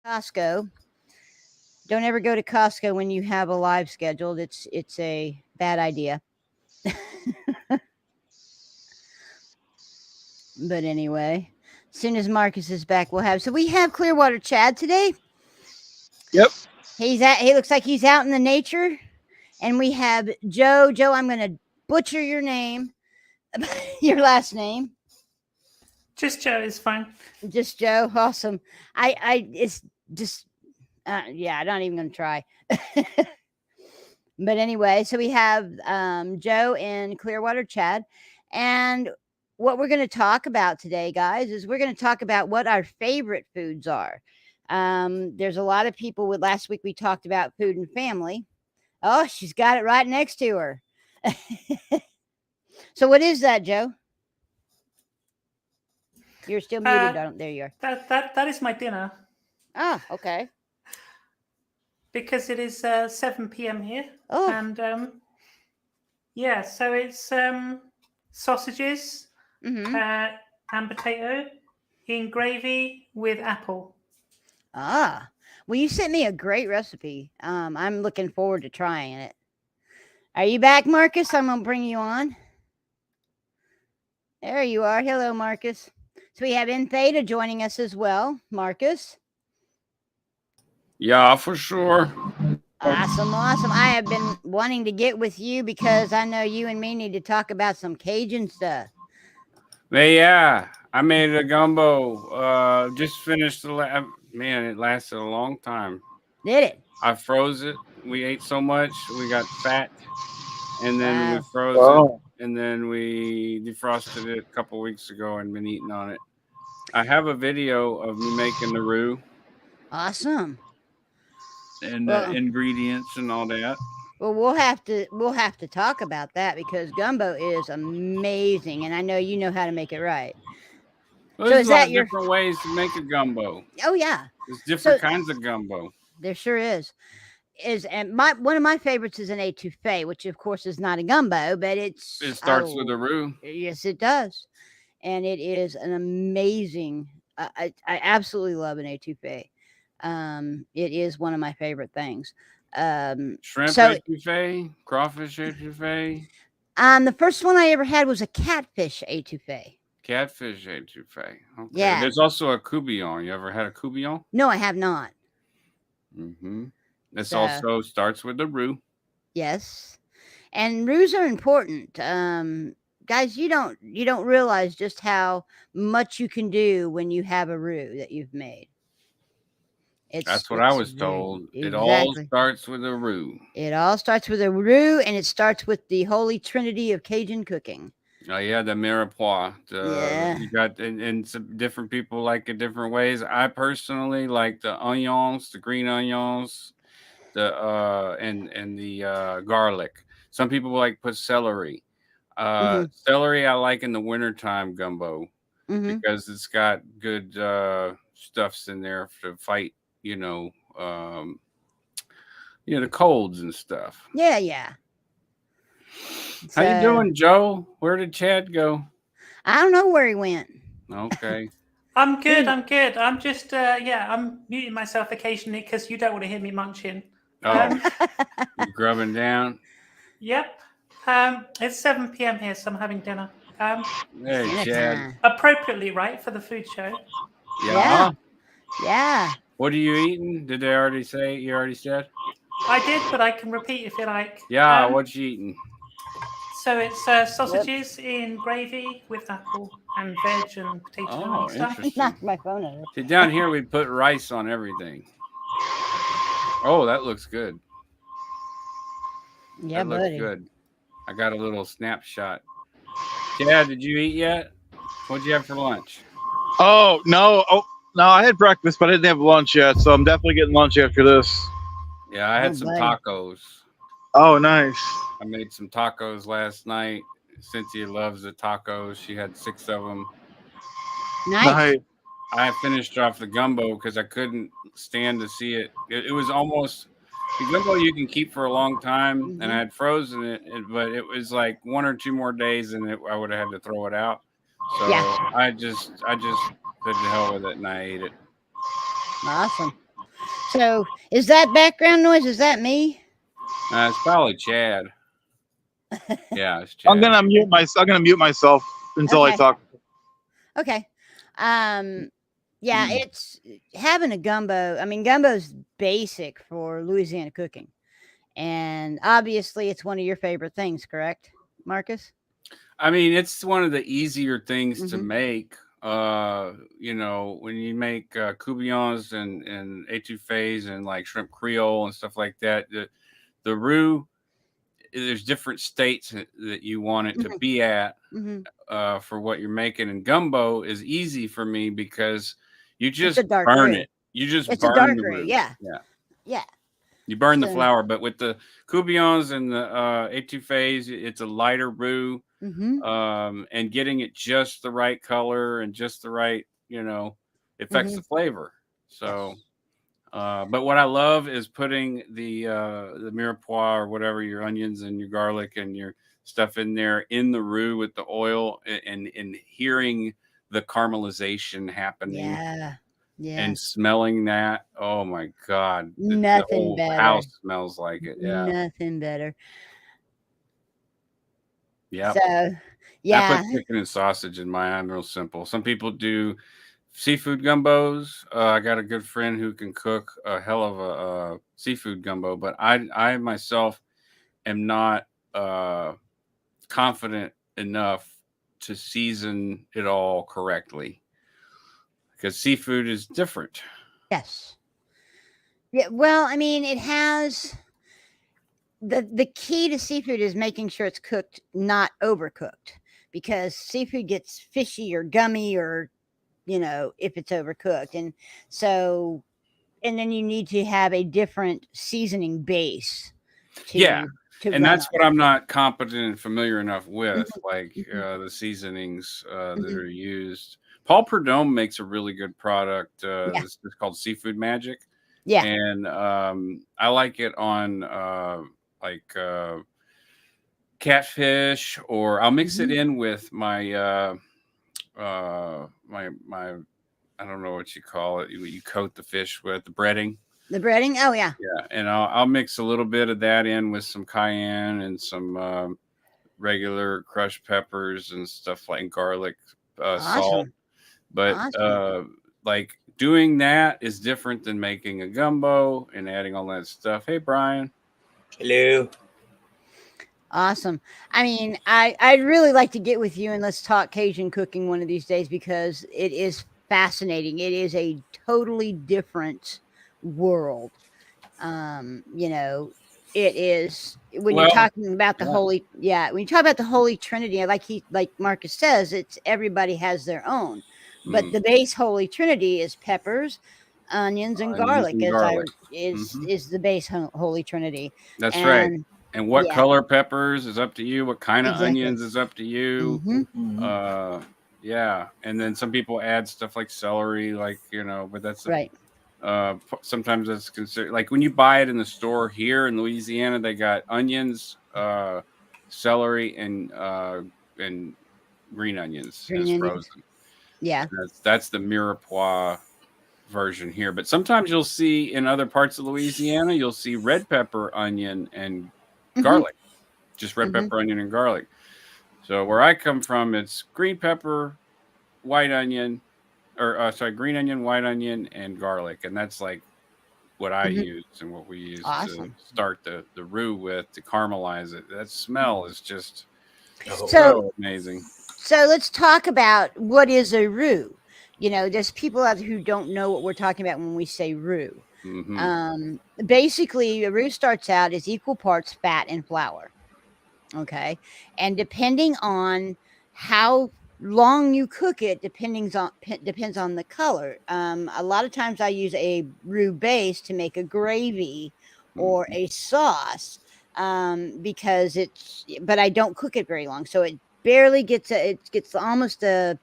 Costco. Don't ever go to Costco when you have a live scheduled. It's a bad idea. But anyway, as soon as Marcus is back, we'll have. So we have Clearwater Chad today. Yep. He looks like he's out in the nature, and we have Joe. Joe, I'm going to butcher your name, your last name. Just Joe is fine. Just Joe. Awesome. It's just, yeah, I'm not even going to try. But anyway, so we have Joe and Clearwater Chad. And what we're going to talk about today, guys, is we're going to talk about what our favorite foods are. There's a lot of people last week we talked about food and family. Oh, she's got it right next to her. So what is that, Joe? You're still muted. There you are. That is my dinner. Oh, okay. Because it is 7 p.m. here. Oh. And yeah, so it's sausages and potato in gravy with apple. Ah, well, you sent me a great recipe. I'm looking forward to trying it. Are you back, Marcus? I'm going to bring you on. There you are. Hello, Marcus. So we have In Theta joining us as well. Marcus? Yeah, for sure. Awesome. I have been wanting to get with you because I know you and me need to talk about some Cajun stuff. Yeah, I made a gumbo. Just finished man, it lasted a long time. Did it? I froze it. We ate so much, we got fat. And then we froze it. And then we defrosted it a couple weeks ago and been eating on it. I have a video of me making the roux. Awesome. And ingredients and all that. Well, we'll have to talk about that because gumbo is amazing, and I know you know how to make it right. Well, there's different ways to make a gumbo. Oh yeah, there's different kinds of gumbo. There sure is. And one of my favorites is an étouffée, which of course is not a gumbo, but it starts with a roux. Yes, it does, and it is an amazing. I absolutely love an étouffée. It is one of my favorite things. Shrimp étouffée, crawfish étouffée. The first one I ever had was a catfish étouffée. Catfish étouffée. Okay. Yeah. There's also a courtbouillon. You ever had a courtbouillon? No, I have not. This also starts with the roux. Yes, and roux are important. Guys, you don't realize just how much you can do when you have a roux that you've made. That's what I was told. Exactly. It all starts with a roux. It all starts with a roux, and it starts with the holy trinity of Cajun cooking. Oh yeah, the mirepoix. You got and some different people like it different ways. I personally like the onions, the green onions, and the garlic. Some people like put celery. Celery I like in the wintertime gumbo because it's got good stuffs in there to fight, the colds and stuff. Yeah. How you doing, Joe? Where did Chad go? I don't know where he went. Okay. I'm good. I'm just I'm muting myself occasionally because you don't want to hear me munching. Oh, you grubbing down? Yep. It's 7 p.m. here, so I'm having dinner. Hey, Chad. Appropriately, right, for the food show? Yeah. What are you eating? Did they already say? You already said? I did, but I can repeat if you like. Yeah, what you eating? So it's sausages in gravy with apple and veg and potato and stuff. Knocked my phone over. See, down here we put rice on everything. Oh, that looks good. Yeah, that looks good. I got a little snapshot. Chad, did you eat yet? What'd you have for lunch? Oh, no. I had breakfast, but I didn't have lunch yet, so I'm definitely getting lunch after this. Yeah, I had some tacos. Oh, nice. I made some tacos last night. Cynthia loves the tacos. She had 6 of them. Nice. I finished off the gumbo because I couldn't stand to see it. It was almost the gumbo you can keep for a long time, and I had frozen it, but it was like 1 or 2 more days, and I would have had to throw it out. So I just said to hell with it, and I ate it. Awesome. So is that background noise? Is that me? It's probably Chad. Yeah, it's Chad. I'm gonna mute myself until I Okay. talk. Okay. Yeah, it's having a gumbo. I mean, gumbo's basic for Louisiana cooking. And obviously it's one of your favorite things, correct, Marcus? I mean, it's one of the easier things to Mhm. make. You know, when you make coubillons and étouffées and like shrimp creole and stuff like that, the roux, there's different states that you want it to Mhm. be at Mhm. for what you're making. And gumbo is easy for me because you It's a just dark burn roux. it. You just It's a burn dark the roux, roux. yeah. Yeah. Yeah. You burn the So flour, but with the coubillons and the étouffées, it's a lighter roux. mhm. And getting it just the right color and just the right, affects the Mhm. flavor. So, Yes. but what I love is putting the mirepoix or whatever, your onions and your garlic and your stuff in there in the roux with the oil and hearing the caramelization happening Yeah. Yeah. and smelling that. Oh my God. The Nothing whole better. house smells like it. Yeah. Nothing better. Yep. So, I put yeah. chicken and sausage in mine. I'm real simple. Some people do seafood gumbos. I got a good friend who can cook a hell of a seafood gumbo, but I myself am not confident enough to season it all correctly because seafood is different. Yes. Yeah, well, I mean, it has the key to seafood is making sure it's cooked, not overcooked, because seafood gets fishy or gummy or, if it's overcooked. And so and then you need to have a different seasoning base Yeah. to And run that's on what I'm not competent and familiar enough it. with, like Mhm, the seasonings that mhm. are used. Paul Prudhomme makes a really good product. Yeah, This is called Seafood Magic, yeah. and I like it on like catfish, or I'll mix it Mhm. in with my my I don't know what you call it. You coat the fish with the breading. The breading? Oh, yeah. Yeah, and I'll mix a little bit of that in with some cayenne and some regular crushed peppers and stuff like garlic, salt. Awesome, But awesome, like doing that is different than making a gumbo and adding all that stuff. Hey, Brian. Hello. awesome. I mean, I'd really like to get with you and let's talk Cajun cooking one of these days because it is fascinating. It is a totally different world. It is when you're Well, talking about the yeah. when you talk about the Holy Trinity, like Marcus says, it's everybody has their own. But Mm, the base Holy Trinity is peppers, onions, and onions garlic and garlic. Hmm. is the base Holy Trinity. That's right. And And what yeah, color peppers is up to you. What kind of exactly. onions is up to you. Hmm. Uh, yeah. And then some people add stuff like celery, but that's Right. sometimes that's considered like when you buy it in the store here in Louisiana, they got onions, celery, and green onions Green as onions. frozen. Yeah. That's the mirepoix version here. But sometimes you'll see in other parts of Louisiana, you'll see red pepper, onion, and Hmm. garlic. Just red Hmm. pepper, onion, and garlic. So where I come from, it's green pepper, white onion, or sorry, green onion, white onion, and garlic, and that's like what I Hmm. use and what we use to Awesome. start the roux with to caramelize it. That smell is just Oh. So so amazing. So let's talk about what is a roux. There's people out there who don't know what we're talking about when we say roux. Hmm. Basically, a roux starts out as equal parts fat and flour. Okay, and depending on how long you cook it, depends on the color. A lot of times, I use a roux base to make a gravy or a sauce because but I don't cook it very long, so it barely it gets almost a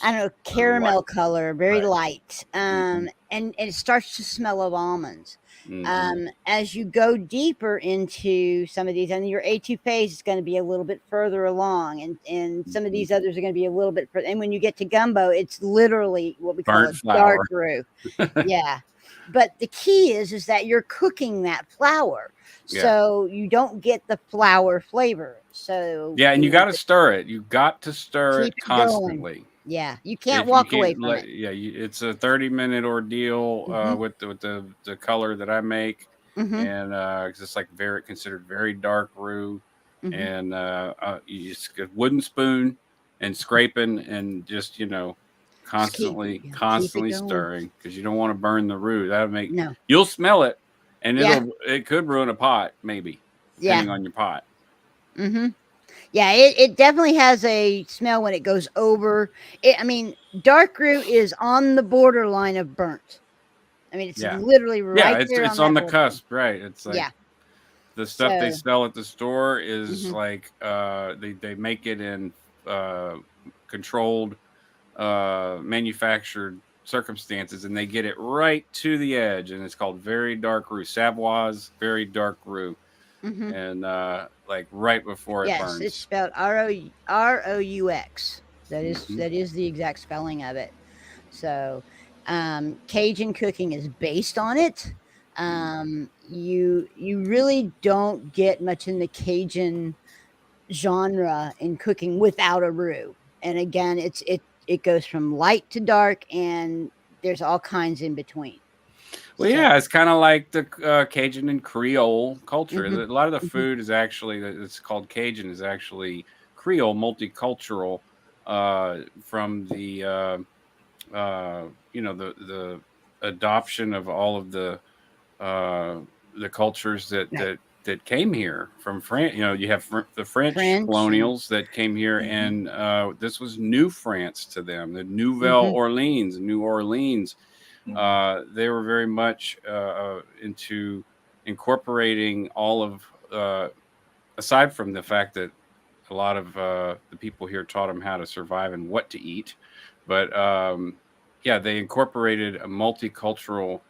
I don't know caramel color, very Right. light, Hmm. and it starts to smell of almonds. Hmm. As you go deeper into some of these, and your A2 is going to be a little bit further along, and some of these others are going to be a little bit further. And when you get to gumbo, it's literally what we call Burnt a dark flour. roux. Yeah. But the key is that you're cooking that flour, Yeah. so you don't get the flour flavor. So Yeah, and you got to stir it. You got to stir keep it it going. constantly. Yeah, you can't If you walk away can't from it. Yeah, it's a 30-minute ordeal with the color that I make, and 'cause it's like considered very dark roux, and you just get wooden spoon and scraping and just constantly keep it going. stirring, because you don't want to burn the roux. That'll make No. you'll smell it, and Yeah. it could ruin a pot, maybe, depending on your pot. Yeah, it definitely has a smell when it goes over. I mean, dark roux is on the borderline of burnt. I mean, it's literally right there. It's on the cusp, right? It's like the stuff they So- sell at the store is like they make it in controlled manufactured circumstances, and they get it right to the edge, and it's called very dark roux, Savoy's very dark roux, and like right before it burns. Yes, it's spelled Roux. That is the exact spelling of it. So Cajun cooking is based on it. You really don't get much in the Cajun genre in cooking without a roux. And again, it goes from light to dark, and there's all kinds in between. Well, yeah, it's kind of like the Cajun and Creole culture. A lot of the food is actually, it's called Cajun, is actually Creole, multicultural, from the the adoption of all of the cultures that came here from France. You have the French colonials that came here, and this was New France to them, the Nouvelle Orleans, New Orleans. They were very much into incorporating all of, aside from the fact that a lot of the people here taught them how to survive and what to eat, but they incorporated a multicultural.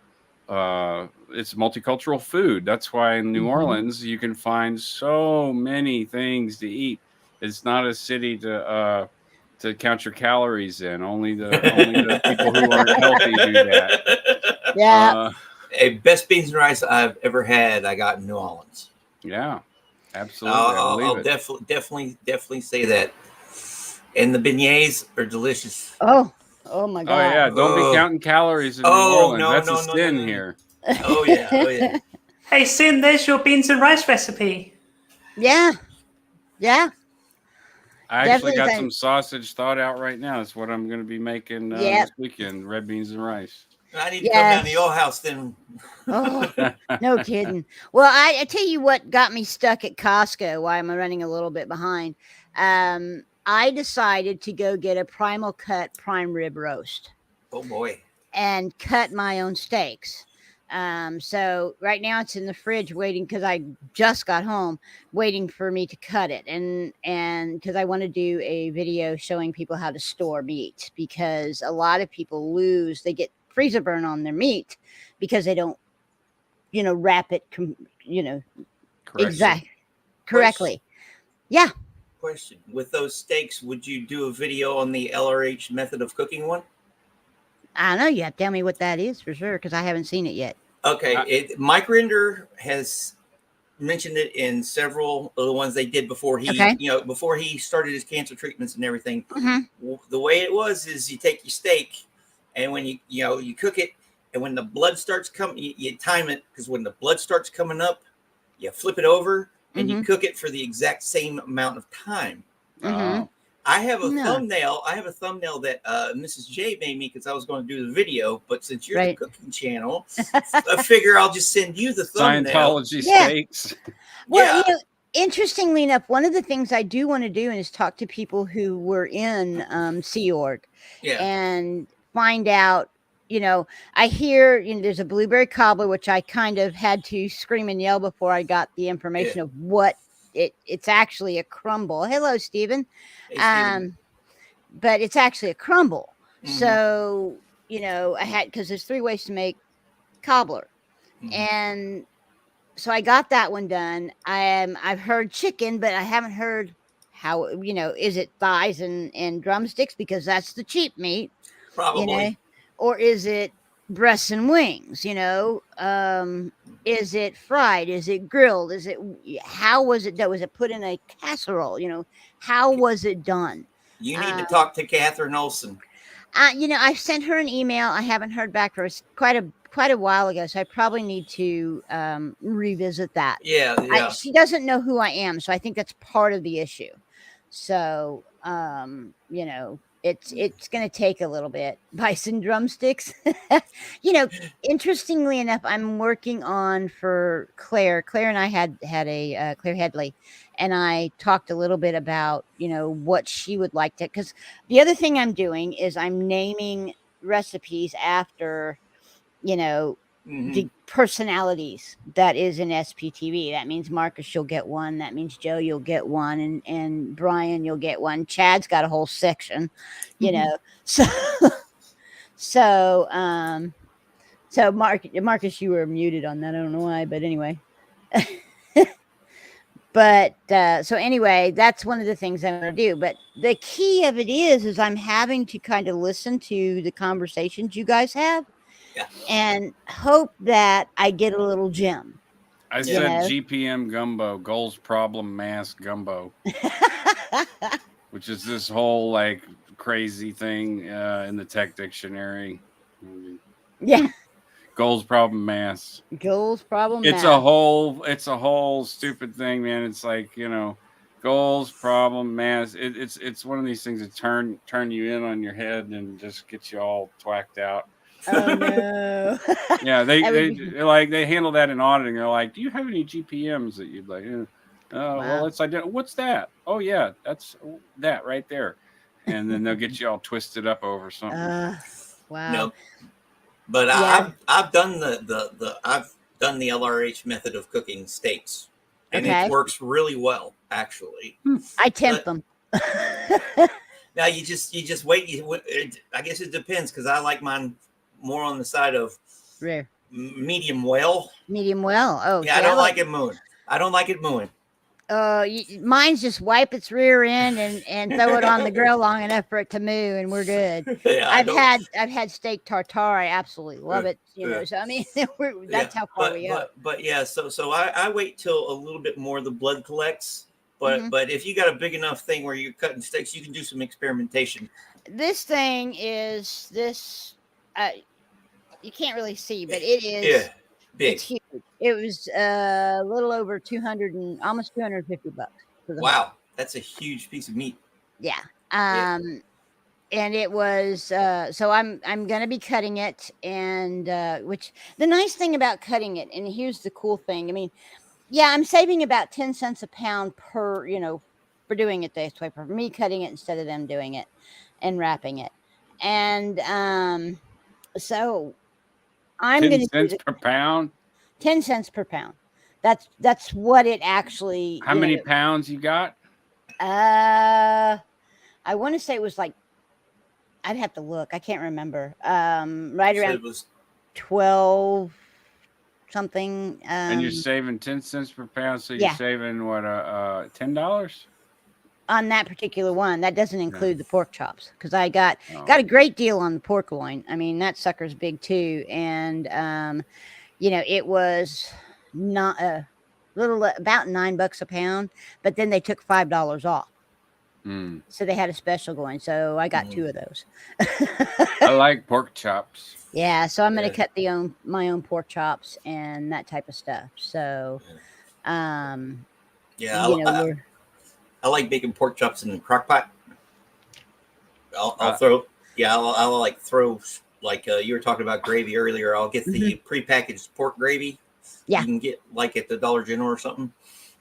It's multicultural food. That's why in New Orleans you can find so many things to eat. It's not a city to count your calories in. Only the people who aren't healthy do that. Yeah. Hey, best beans and rice I've ever had, I got in New Orleans. Yeah, absolutely. I'll definitely say that. And the beignets are delicious. Oh my God. Oh yeah, don't be counting calories in New Orleans. That's a sin here. Oh yeah. Hey, Sin, there's your beans and rice recipe. Yeah. I actually got some sausage thawed out right now. That's what I'm going to be making this weekend, red beans and rice. I need to come down to your house then. Oh, no kidding. Well, I tell you what got me stuck at Costco, why I'm running a little bit behind. I decided to go get a Primal Cut prime rib roast. Oh boy. And cut my own steaks. So right now it's in the fridge waiting, because I just got home, waiting for me to cut it. And because I want to do a video showing people how to store meat, because a lot of people they get freezer burn on their meat because they don't, wrap it, correctly. Yeah. Question: with those steaks, would you do a video on the LRH method of cooking one? I don't know. You have to tell me what that is for sure, because I haven't seen it yet. Okay, Mike Rinder has mentioned it in several of the ones they did before he, before he started his cancer treatments and everything. The way it was is you take your steak, and when you cook it, and when the blood starts coming, you time it, because when the blood starts coming up, you flip it over. And you cook it for the exact same amount of time. I have a thumbnail. I have a thumbnail that Mrs. J made me because I was going to do the video. But since you're the cooking channel, I figure I'll just send you the thumbnail. Scientology steaks. Well, interestingly enough, one of the things I do want to do is talk to people who were in Sea Org and find out. I hear there's a blueberry cobbler, which I kind of had to scream and yell before I got the information of what it's actually a crumble. Hello, Stephen. Hey, Stephen. But it's actually a crumble. So, I had, because there's 3 ways to make cobbler. And so I got that one done. I've heard chicken, but I haven't heard how, is it thighs and drumsticks, because that's the cheap meat, probably. Or is it breasts and wings, is it fried? Is it grilled? How was it done? Was it put in a casserole? How was it done? You need to talk to Catherine Olson. I sent her an email. I haven't heard back from her. It's quite a while ago, so I probably need to revisit that. Yeah. She doesn't know who I am, so I think that's part of the issue. So, it's going to take a little bit. Bison drumsticks. Interestingly enough, I'm working on for Claire. Claire and I had a Claire Headley, and I talked a little bit about, what she would like to, because the other thing I'm doing is I'm naming recipes after, the personalities that is in SPTV. That means Marcus, you'll get one. That means Joe, you'll get one. And Brian, you'll get one. Chad's got a whole section, So Marcus, you were muted on that. I don't know why, but anyway. But so anyway, that's one of the things I'm going to do. But the key of it is I'm having to kind of listen to the conversations you guys have. Yeah. And hope that I get a little gem. I said GPM gumbo, goals problem mass gumbo, which is this whole like crazy thing in the tech dictionary. Yeah. Goals problem mass. Goals problem mass. It's a whole stupid thing, man. It's like, goals problem mass. It's one of these things that turn you in on your head and just get you all twacked out. Oh no. Yeah, they handle that in auditing. They're like, do you have any GPMs that you'd like? Well, it's identical. What's that? Oh yeah, that's that right there. And then they'll get you all twisted up over something. Wow. No, but yeah. I've done the LRH method of cooking steaks, and it works really well, actually. I tempt them. Now you just wait. I guess it depends, because I like mine more on the side of rare, medium well. Medium well. Oh, yeah. I don't like it mooing. Mine's just wipe its rear end and throw it on the grill long enough for it to moo, and we're good. Yeah, I've had steak tartare. I absolutely love it. So I mean, that's how far we go. But yeah, so I wait till a little bit more the blood collects. But if you got a big enough thing where you're cutting steaks, you can do some experimentation. This thing is this. You can't really see, but it is big. It's huge. It was a little over 200 and almost $250 for the wow, that's a huge piece of meat. Yeah. And it was so I'm gonna be cutting it, and which the nice thing about cutting it, and here's the cool thing. I mean, yeah, I'm saving about 10 cents a pound per, for doing it this way, for me cutting it instead of them doing it and wrapping it. And so I'm going to 10 cents per pound. 10 cents per pound. That's what it actually. How many pounds you got? I want to say it was like, I'd have to look. I can't remember. Right around it was 12 something. And you're saving 10 cents per pound, so you're saving what, $10 on that particular one. That doesn't include the pork chops, because I got a great deal on the pork loin. I mean, that sucker's big too, and it was not a little about $9 a pound, but then they took $5 off. So they had a special going, so I got 2 of those. I like pork chops. Yeah, so I'm going to cut my own pork chops and that type of stuff. So, I like baking pork chops in the crock pot. I'll throw like you were talking about gravy earlier. I'll get the prepackaged pork gravy. Yeah, you can get like at the Dollar General or something.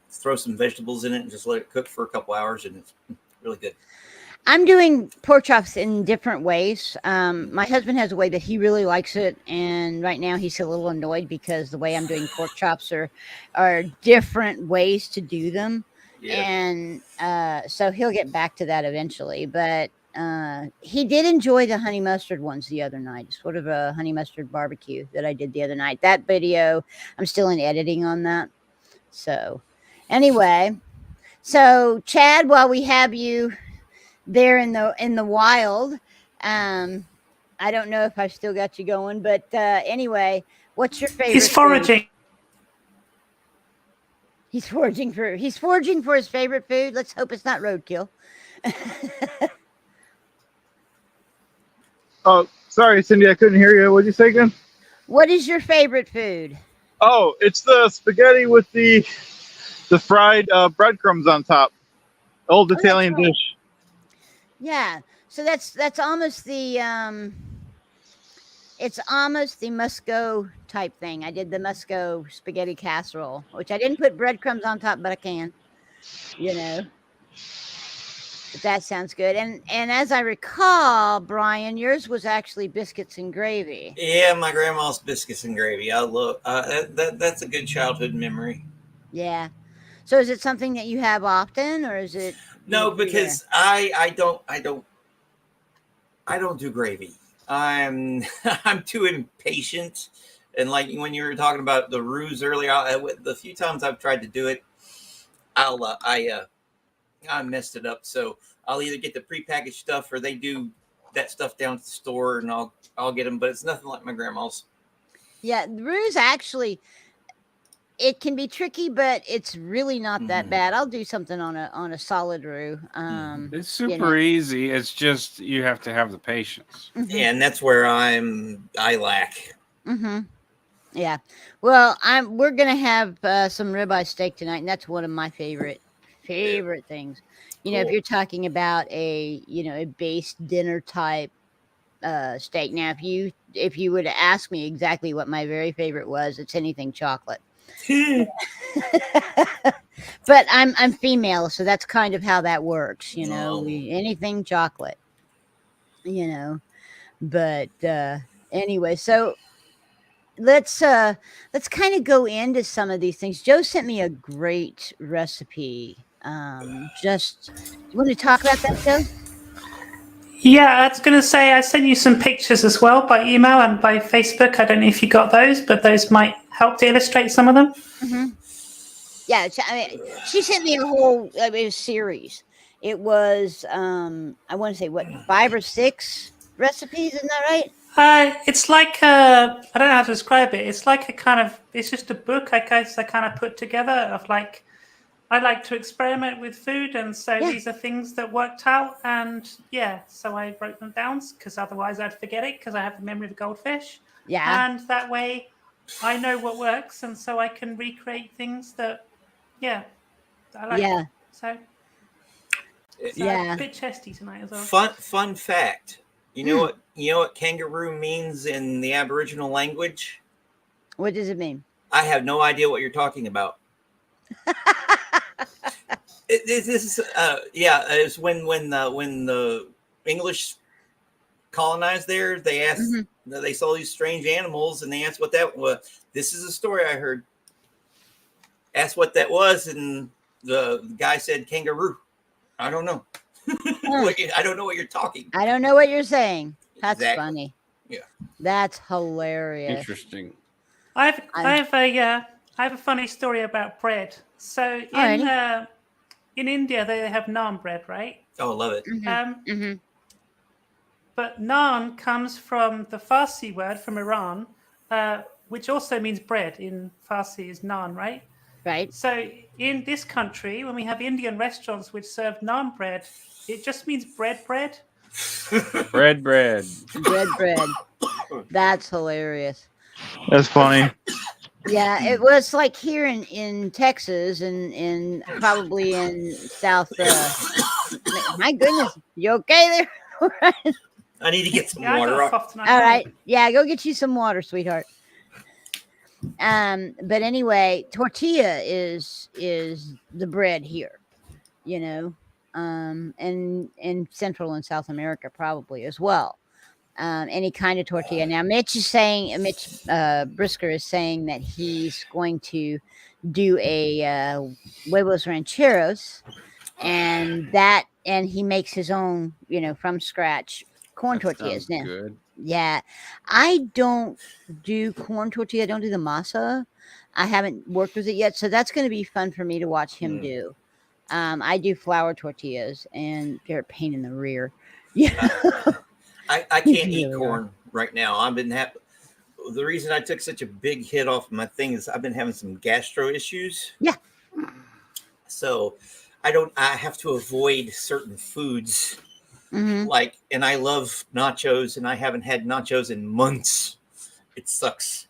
Throw some vegetables in it and just let it cook for a couple hours, and it's really good. I'm doing pork chops in different ways. My husband has a way that he really likes it, and right now he's a little annoyed because the way I'm doing pork chops are different ways to do them. Yeah. And so he'll get back to that eventually. But he did enjoy the honey mustard ones the other night, sort of a honey mustard barbecue that I did the other night. That video, I'm still in editing on that. So anyway, so Chad, while we have you there in the wild, I don't know if I've still got you going, but anyway, what's your favorite? He's foraging. Food? He's foraging for his favorite food. Let's hope it's not roadkill. Oh, sorry, Cindy, I couldn't hear you. What'd you say again? What is your favorite food? Oh, it's the spaghetti with the fried breadcrumbs on top. Old Italian dish. Yeah. So that's almost the it's almost the Musco type thing. I did the Musco spaghetti casserole, which I didn't put breadcrumbs on top, but I can. You know. But that sounds good. And as I recall, Brian, yours was actually biscuits and gravy. Yeah, my grandma's biscuits and gravy. I love that's a good childhood memory. Yeah. So is it something that you have often, or is it? No, because I don't do gravy. I'm too impatient, and like when you were talking about the roux earlier, the few times I've tried to do it, I messed it up. So I'll either get the prepackaged stuff, or they do that stuff down at the store, and I'll get them. But it's nothing like my grandma's. Yeah, the roux actually, it can be tricky, but it's really not that bad. I'll do something on a solid roux. It's super easy. It's just you have to have the patience. Yeah, and that's where I lack. Yeah. Well, we're gonna have some ribeye steak tonight, and that's one of my favorite things. You know, if you're talking about a base dinner type steak. Now, if you would ask me exactly what my very favorite was, it's anything chocolate. But I'm female, so that's kind of how that works. You know, anything chocolate. You know, but anyway, so let's kind of go into some of these things. Joe sent me a great recipe. Just you want to talk about that, Joe? Yeah, I was going to say I sent you some pictures as well by email and by Facebook. I don't know if you got those, but those might help to illustrate some of them. Yeah, she sent me a whole series. It was I want to say 5 or 6 recipes, isn't that right? It's like I don't know how to describe it. It's like it's just a book I guess I kind of put together of like I like to experiment with food, and so these are things that worked out, and so I wrote them down because otherwise I'd forget it because I have the memory of a goldfish. Yeah, and that way I know what works, and so I can recreate things that I like. Yeah. So a bit chesty tonight as well. Fun fact. You know what kangaroo means in the Aboriginal language? What does it mean? I have no idea what you're talking about. It's when the English colonized there, they asked they saw these strange animals, and they asked what that was. This is a story I heard. Asked what that was, and the guy said kangaroo. I don't know. I don't know what you're talking. I don't know what you're saying. That's funny. Yeah, that's hilarious. Interesting. I have a funny story about bread. So in India they have naan bread, right? Oh, I love it. But naan comes from the Farsi word from Iran, which also means bread. In Farsi is naan, right? Right. So in this country, when we have Indian restaurants which serve naan bread, it just means bread. Bread. Bread. That's hilarious. That's funny. Yeah, it was like here in Texas and in probably in South. My goodness, you okay there? I need to get some water. All right, yeah, go get you some water, sweetheart. But anyway, tortilla is the bread here, you know, and in Central and South America probably as well. Any kind of tortilla. Now, Mitch Brisker is saying that he's going to do a huevos rancheros, and he makes his own, from scratch corn tortillas. Now, good. Yeah, I don't do corn tortilla. I don't do the masa. I haven't worked with it yet, so that's going to be fun for me to watch him do. I do flour tortillas, and they're a pain in the rear. Yeah. I can't eat corn right now. I've been the reason I took such a big hit off my thing is I've been having some gastro issues. Yeah. So I have to avoid certain foods. Mm-hmm. And I love nachos, and I haven't had nachos in months. It sucks.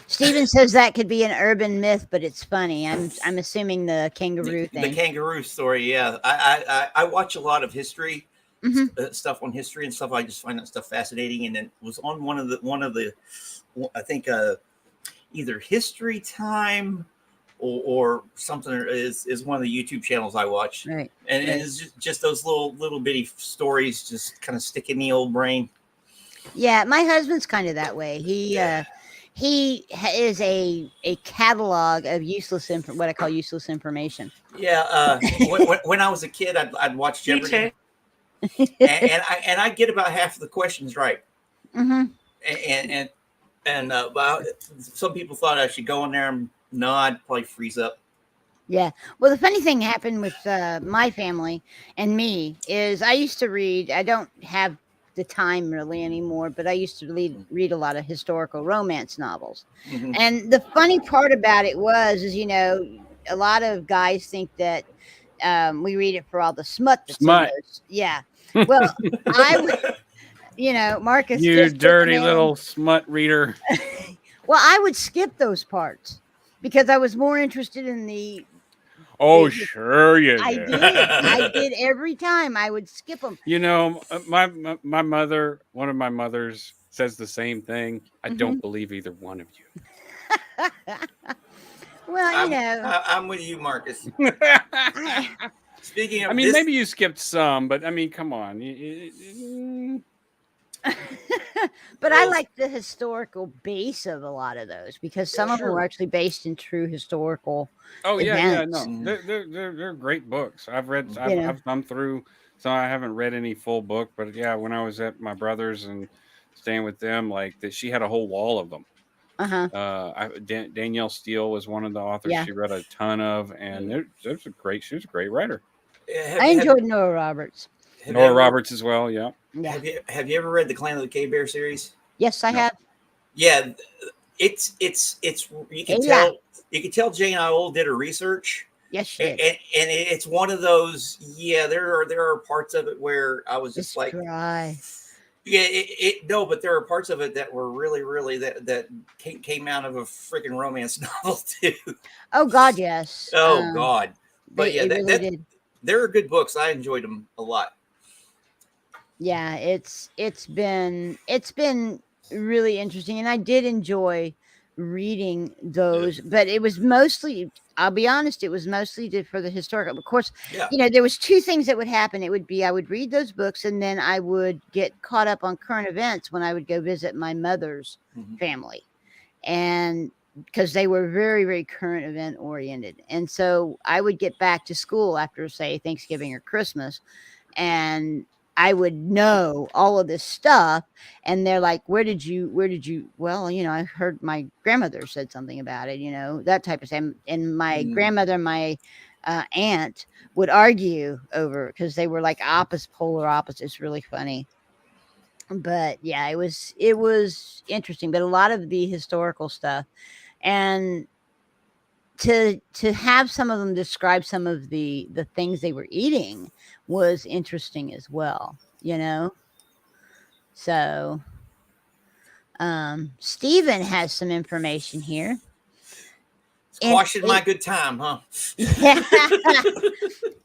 Steven says that could be an urban myth, but it's funny. I'm assuming the kangaroo thing. The kangaroo story, yeah. I watch a lot of history stuff on history and stuff. I just find that stuff fascinating. And it was on one of the I think either History Time or something is one of the YouTube channels I watch. Right. And it's just those little bitty stories just kind of stick in the old brain. Yeah, my husband's kind of that way. He is a catalog of what I call useless information. Yeah, when I was a kid, I'd watch Jeopardy, and I'd get about half of the questions right. Mm-hmm. And some people thought I should go in there and I'd probably freeze up. Yeah. Well, the funny thing happened with my family and me is I used to read. I don't have the time really anymore, but I used to read a lot of historical romance novels. Mm-hmm. And the funny part about it is, a lot of guys think that we read it for all the smut. Yeah. Well, Marcus. You dirty little smut reader. Well, I would skip those parts because I was more interested in the. Oh, sure you did. I did every time. I would skip them. My mother, one of my mothers, says the same thing. I don't believe either one of you. Well, I'm with you, Marcus. Speaking of, maybe you skipped some, but come on. But I like the historical base of a lot of those because some of them were actually based in true historical. Events. No, they're great books. I've come through. So I haven't read any full book, but yeah, when I was at my brother's and staying with them, she had a whole wall of them. Danielle Steele was one of the authors. Yeah. She read a ton of, and she was a great writer. I enjoyed Nora Roberts. Roberts as well, yeah. Have you ever read the Clan of the Cave Bear series? Yes, I have. Yeah, it's you can tell Jane Iowell did her research. Yes, she did. And it's one of those. Yeah, there are parts of it where I was just dry. Yeah, but there are parts of it that were really that came out of a freaking romance novel too. Oh God, yes. Oh God, but yeah, did. They're good books. I enjoyed them a lot. Yeah, it's been really interesting, and I did enjoy reading those, but it was mostly, I'll be honest, it was mostly for the historical. Of course, there was two things that would happen. It would be I would read those books, and then I would get caught up on current events when I would go visit my mother's family, and because they were very, very current event oriented. And so I would get back to school after, say, Thanksgiving or Christmas, and I would know all of this stuff. And they're like, where did you, well, I heard my grandmother said something about it, that type of thing. And my grandmother, my aunt would argue over, because they were like polar opposites. Really funny. But yeah, it was interesting, but a lot of the historical stuff, and to have some of them describe some of the things they were eating was interesting as well, So Stephen has some information here. Squashing my good time, huh?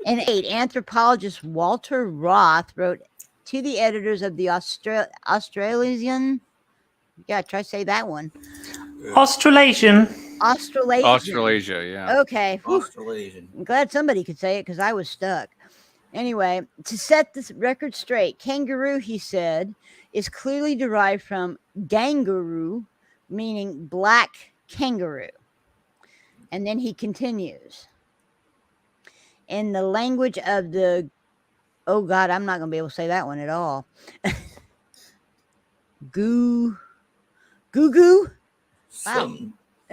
And anthropologist Walter Roth wrote to the editors of the Australasian. Yeah, try to say that one. Australasian. Australasia, yeah. Okay. Australasian. I'm glad somebody could say it because I was stuck. Anyway, to set this record straight, kangaroo, he said, is clearly derived from gangaroo, meaning black kangaroo. And then he continues. In the language of the, oh God, I'm not going to be able to say that one at all. Goo. Wow.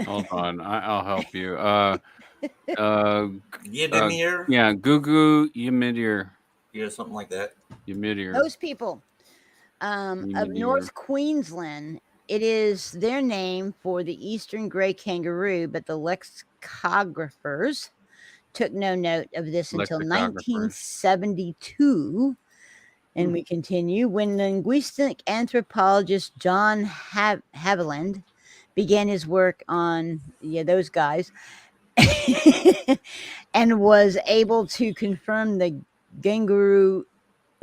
Hold on, I'll help you. Ymir. Yeah, Gugu Ymir. Yeah, something like that. Ymir. Those people. of North Queensland. It is their name for the eastern gray kangaroo, but the lexicographers took no note of this until 1972. And we continue. When linguistic anthropologist John Haviland began his work on those guys and was able to confirm the kangaroo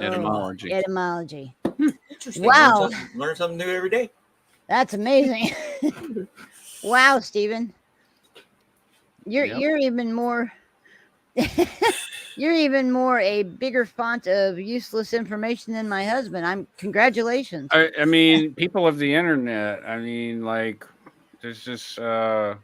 etymology. Interesting. Wow. Learn something new every day. That's amazing. Wow, Stephen. You're even more you're even more a bigger font of useless information than my husband. Congratulations. I mean, people of the internet. I mean, like, there's just there's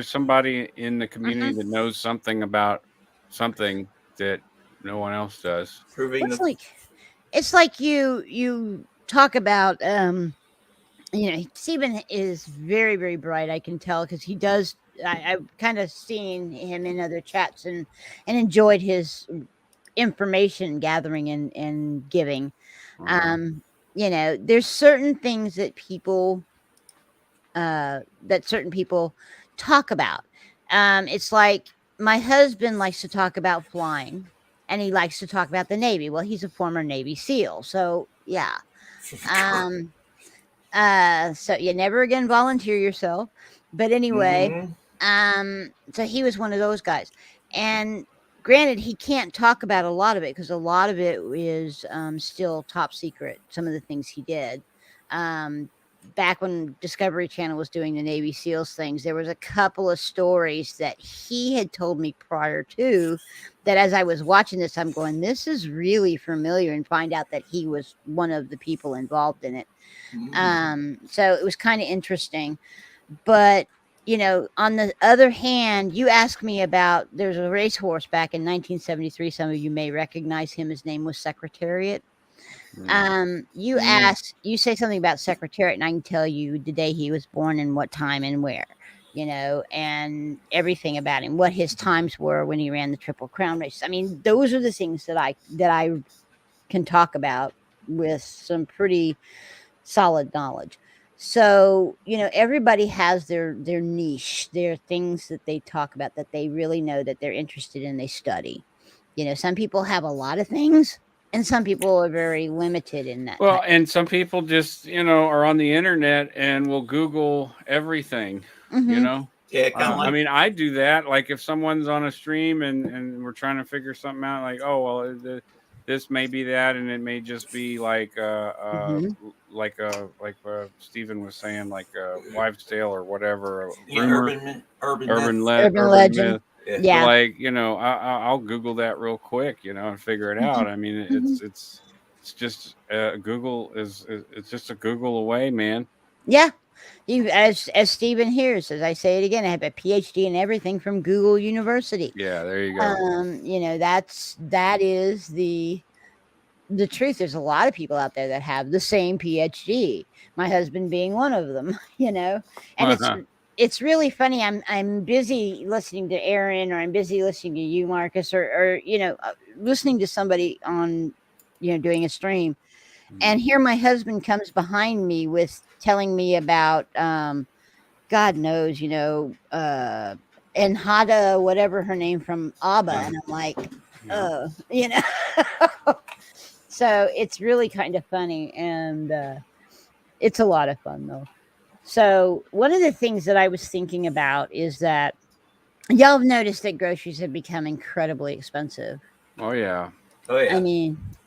somebody in the community that knows something about something that no one else does. It's like you talk about Stephen is very, very bright. I can tell because he does. I've kind of seen him in other chats and enjoyed his information gathering and giving. There's certain things that certain people talk about. It's like my husband likes to talk about flying, and he likes to talk about the Navy. Well, he's a former Navy SEAL, so yeah. So you never again volunteer yourself. But anyway, so he was one of those guys. And granted, he can't talk about a lot of it because a lot of it is still top secret, some of the things he did. Back when Discovery Channel was doing the Navy SEALs things, there was a couple of stories that he had told me prior to that as I was watching this, I'm going, this is really familiar, and find out that he was one of the people involved in it. So it was kind of interesting. But, on the other hand, you asked me about, there's a racehorse back in 1973. Some of you may recognize him. His name was Secretariat. You say something about Secretariat, and I can tell you the day he was born and what time and where, and everything about him, what his times were when he ran the Triple Crown race. I mean, those are the things that I can talk about with some pretty solid knowledge. So, everybody has their niche, their things that they talk about that they really know that they're interested in, they study. Some people have a lot of things, and some people are very limited in that. Well, and some people just, are on the internet and will Google everything, Yeah, I mean, I do that. Like if someone's on a stream and we're trying to figure something out, like, oh, well, this may be that, and it may just be like Stephen was saying, like a wives' tale or whatever, urban legend. Yeah, so like I'll Google that real quick, and figure it out. I mean, it's just Google it's just a Google away, man. Yeah. You, as Stephen hears, as I say it again, I have a PhD in everything from Google University. Yeah, there you go. That is the truth. There's a lot of people out there that have the same PhD. My husband being one of them. And it's really funny. I'm busy listening to Aaron, or I'm busy listening to you, Marcus, or listening to somebody on doing a stream. And here my husband comes behind me with telling me about, God knows, Enhada, whatever her name from ABBA. And I'm like, So it's really kind of funny. And it's a lot of fun, though. So one of the things that I was thinking about is that y'all have noticed that groceries have become incredibly expensive. Oh, yeah. Oh, yeah.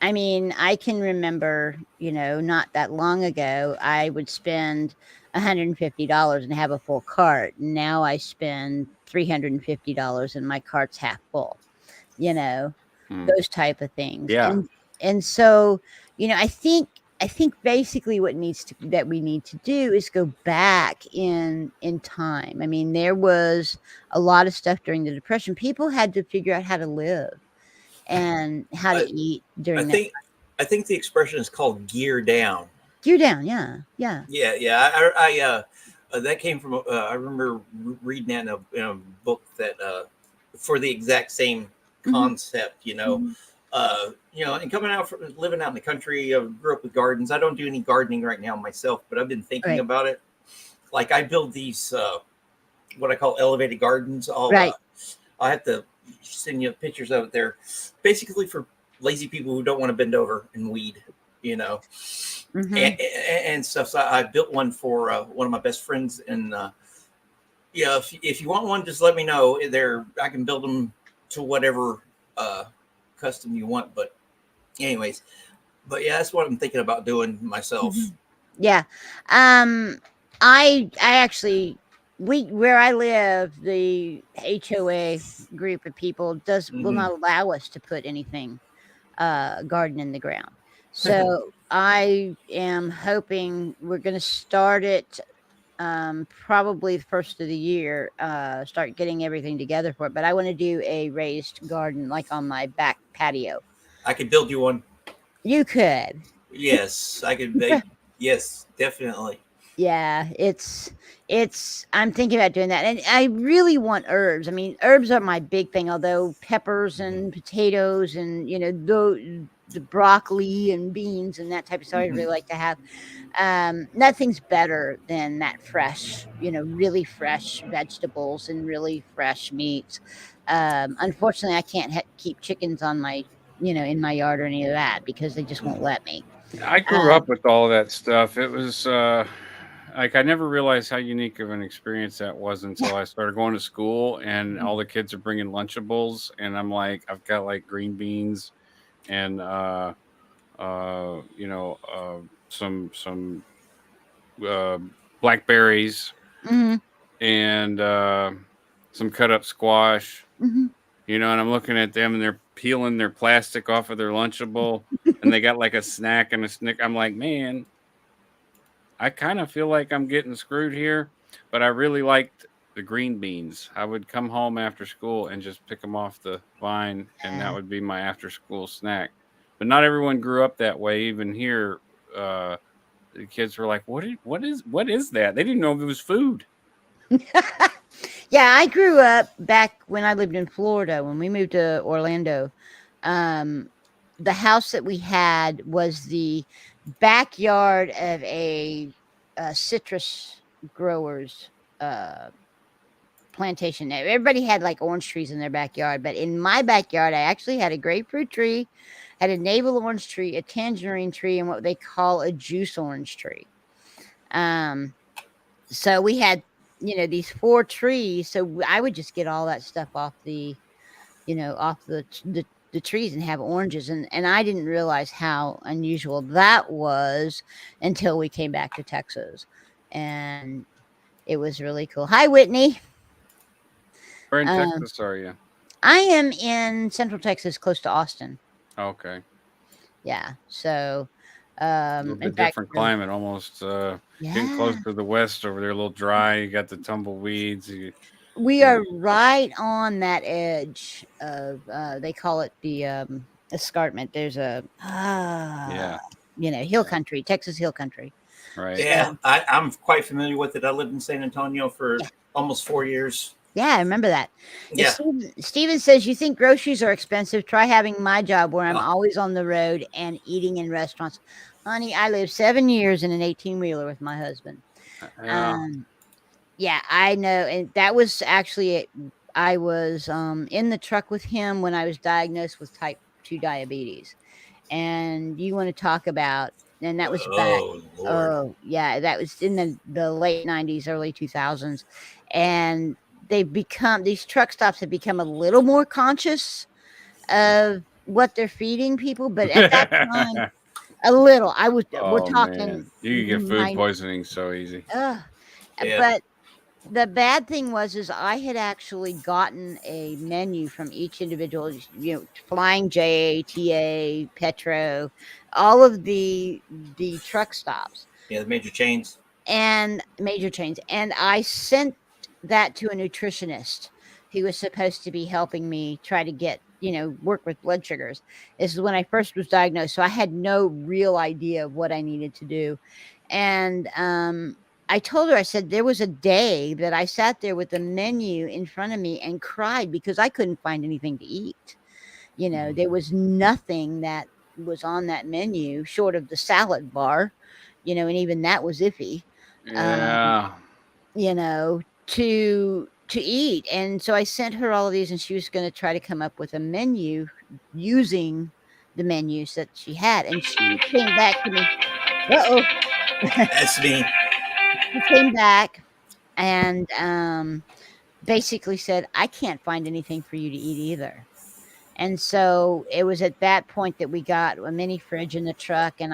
I mean, I can remember, not that long ago, I would spend $150 and have a full cart. Now I spend $350 and my cart's half full, those type of things. Yeah. And so, I think basically what we need to do is go back in time. I mean, there was a lot of stuff during the Depression. People had to figure out how to live and how to eat during that. I think the expression is called gear down. Gear down, yeah. I that came from I remember reading that in a book that for the exact same concept, And coming out from living out in the country, I grew up with gardens. I don't do any gardening right now myself, but I've been thinking about it. Like I build these, what I call elevated gardens. I'll have to send you pictures of it there. Basically for lazy people who don't want to bend over and weed, and stuff. So I built one for one of my best friends. And if you want one, just let me know. I can build them to whatever custom you want. But anyways, that's what I'm thinking about doing myself. Yeah. I actually, where I live, the HOA group of people will not allow us to put anything garden in the ground. So I am hoping we're going to start it probably the first of the year, start getting everything together for it. But I want to do a raised garden like on my back patio. I could build you one. You could. Yes, I could make. Yes, definitely. Yeah, I'm thinking about doing that. And I really want herbs. I mean, herbs are my big thing, although peppers and potatoes and, the broccoli and beans and that type of stuff I really like to have. Nothing's better than that fresh, really fresh vegetables and really fresh meats. Unfortunately, I can't keep chickens on my, in my yard or any of that because they just won't let me. I grew up with all that stuff. It was like I never realized how unique of an experience that was until I started going to school, and all the kids are bringing Lunchables, and I'm like, I've got like green beans and some blackberries and some cut up squash. And I'm looking at them, and they're peeling their plastic off of their Lunchable, and they got like a snack and a snick. I'm like, man, I kind of feel like I'm getting screwed here, but I really liked the green beans. I would come home after school and just pick them off the vine, and that would be my after school snack. But not everyone grew up that way. Even here, the kids were like, what is that? They didn't know if it was food. Yeah, I grew up back when I lived in Florida. When we moved to Orlando, the house that we had was the backyard of a citrus growers plantation. Everybody had like orange trees in their backyard, but in my backyard, I actually had a grapefruit tree, had a navel orange tree, a tangerine tree, and what they call a juice orange tree. So we had, these 4 trees. So I would just get all that stuff off the trees and have oranges. And I didn't realize how unusual that was until we came back to Texas. And it was really cool. Hi, Whitney. Where in Texas are you? I am in Central Texas, close to Austin. Okay. Yeah. So, a little bit different climate, almost getting close to the west over there, a little dry. You got the tumbleweeds. We are right on that edge of they call it the escarpment. There's a hill country, Texas hill country. Right. Yeah, I'm quite familiar with it. I lived in San Antonio for almost 4 years. Yeah, I remember that. Yeah. Steven says, you think groceries are expensive? Try having my job where I'm always on the road and eating in restaurants. Honey, I lived 7 years in an 18-wheeler with my husband. Yeah, I know. And that was actually, I was in the truck with him when I was diagnosed with type 2 diabetes. And you want to talk about, and that was that was in the late 90s, early 2000s. And these truck stops have become a little more conscious of what they're feeding people. But at that time, a little, we're talking. Man. You can get food poisoning so easy. But the bad thing was I had actually gotten a menu from each individual, Flying J, TA, Petro, all of the truck stops. Yeah, the major chains. And I sent that to a nutritionist who was supposed to be helping me try to get, work with blood sugars. This is when I first was diagnosed. So I had no real idea of what I needed to do. And I told her, I said, there was a day that I sat there with the menu in front of me and cried because I couldn't find anything to eat. You know, there was nothing that was on that menu short of the salad bar, you know, and even that was iffy. Yeah. You know, to eat. And so I sent her all of these, and she was going to try to come up with a menu using the menus that she had. And she came back to me. Uh-oh. That's me. She came back and basically said, I can't find anything for you to eat either. And so it was at that point that we got a mini fridge in the truck, and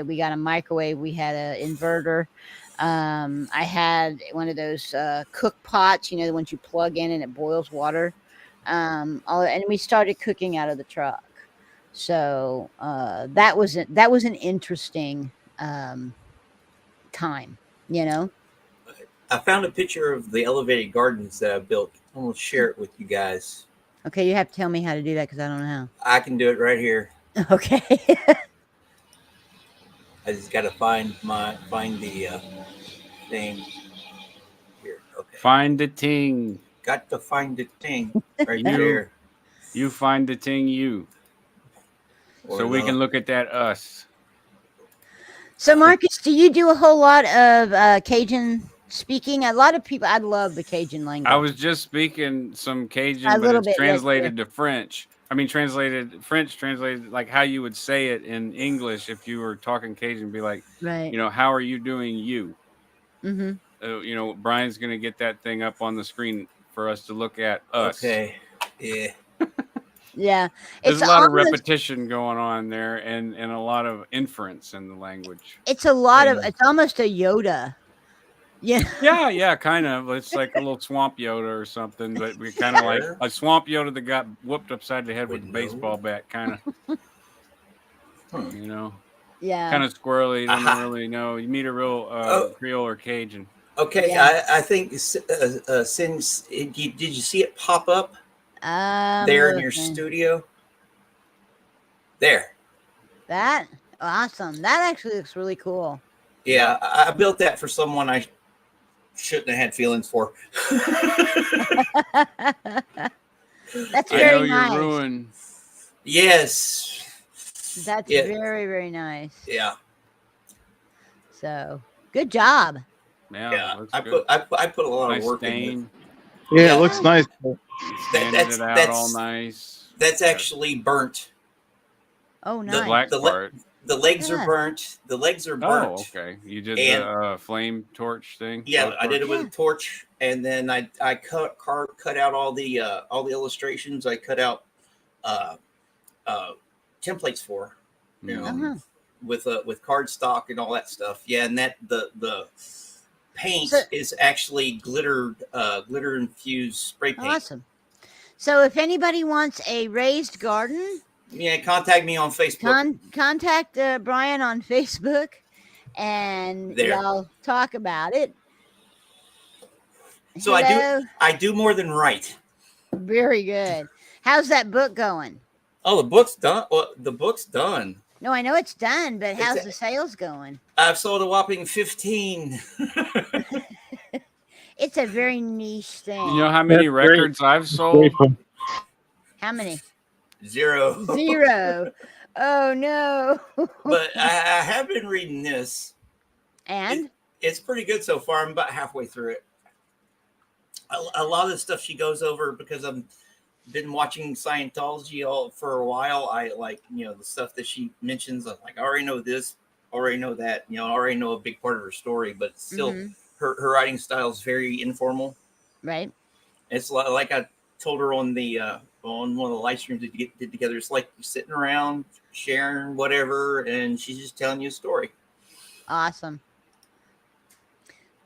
we got a microwave, we had an inverter. I had one of those cook pots, you know, the ones you plug in and it boils water. And we started cooking out of the truck. So that was an interesting time, you know. I found a picture of the elevated gardens that I built. I'm gonna share it with you guys. Okay, you have to tell me how to do that because I don't know how. I can do it right here. Okay. I just got to find the thing here. Okay. Find the ting. Got to find the thing right there. You find the ting you. So we can look at that us. So Marcus, do you do a whole lot of Cajun speaking? A lot of people, I love the Cajun language. I was just speaking some Cajun, but it's translated to French. I mean, translated like how you would say it in English if you were talking Cajun. Be like, right. You know, how are you doing? You. Mm-hmm. You know, Brian's going to get that thing up on the screen for us to look at us. Okay. Yeah. Yeah. There's a lot of repetition going on there and a lot of inference in the language. It's a lot of, it's almost a Yoda. Yeah. Yeah, kind of. It's like a little swamp Yoda or something, but we kind of like a swamp Yoda that got whooped upside the head with a baseball bat, kind of. You know? Yeah. Kind of squirrely, don't really know. You meet a real Creole or Cajun. Okay, yeah. I think since did you see it pop up there in your studio? There. That awesome. That actually looks really cool. Yeah, I built that for someone I shouldn't have had feelings for. That's very nice. You're ruined. Yes. That's very, very nice. Yeah. So good job. Yeah. I put a lot of work in it. Yeah, it looks nice. That's all nice. That's actually burnt. Oh, nice. The black part. The legs are burnt. The legs are burnt. Oh, okay. You did the flame torch thing. Yeah, I did it with a torch, and then I cut out all the illustrations. I cut out templates for, you know, with cardstock and all that stuff. Yeah, and that the paint is actually glitter infused spray paint. Awesome. So if anybody wants a raised garden, contact me on Facebook. Contact Brian on Facebook, and y'all talk about it. So I do more than write. Very good. How's that book going? Oh, the book's done. Well, the book's done. No, I know it's done, but how's the sales going? I've sold a whopping 15. It's a very niche thing. You know how many records I've sold? How many? 0. 0. Oh no. But I have been reading this. And? It's pretty good so far. I'm about halfway through it. A lot of the stuff she goes over, because I've been watching Scientology for a while. I like, you know, the stuff that she mentions. I'm like, I already know this, already know that. You know, I already know a big part of her story, but still her writing style is very informal. Right. It's like I told her on one of the live streams that you did together. It's like you're sitting around sharing whatever, and she's just telling you a story. Awesome.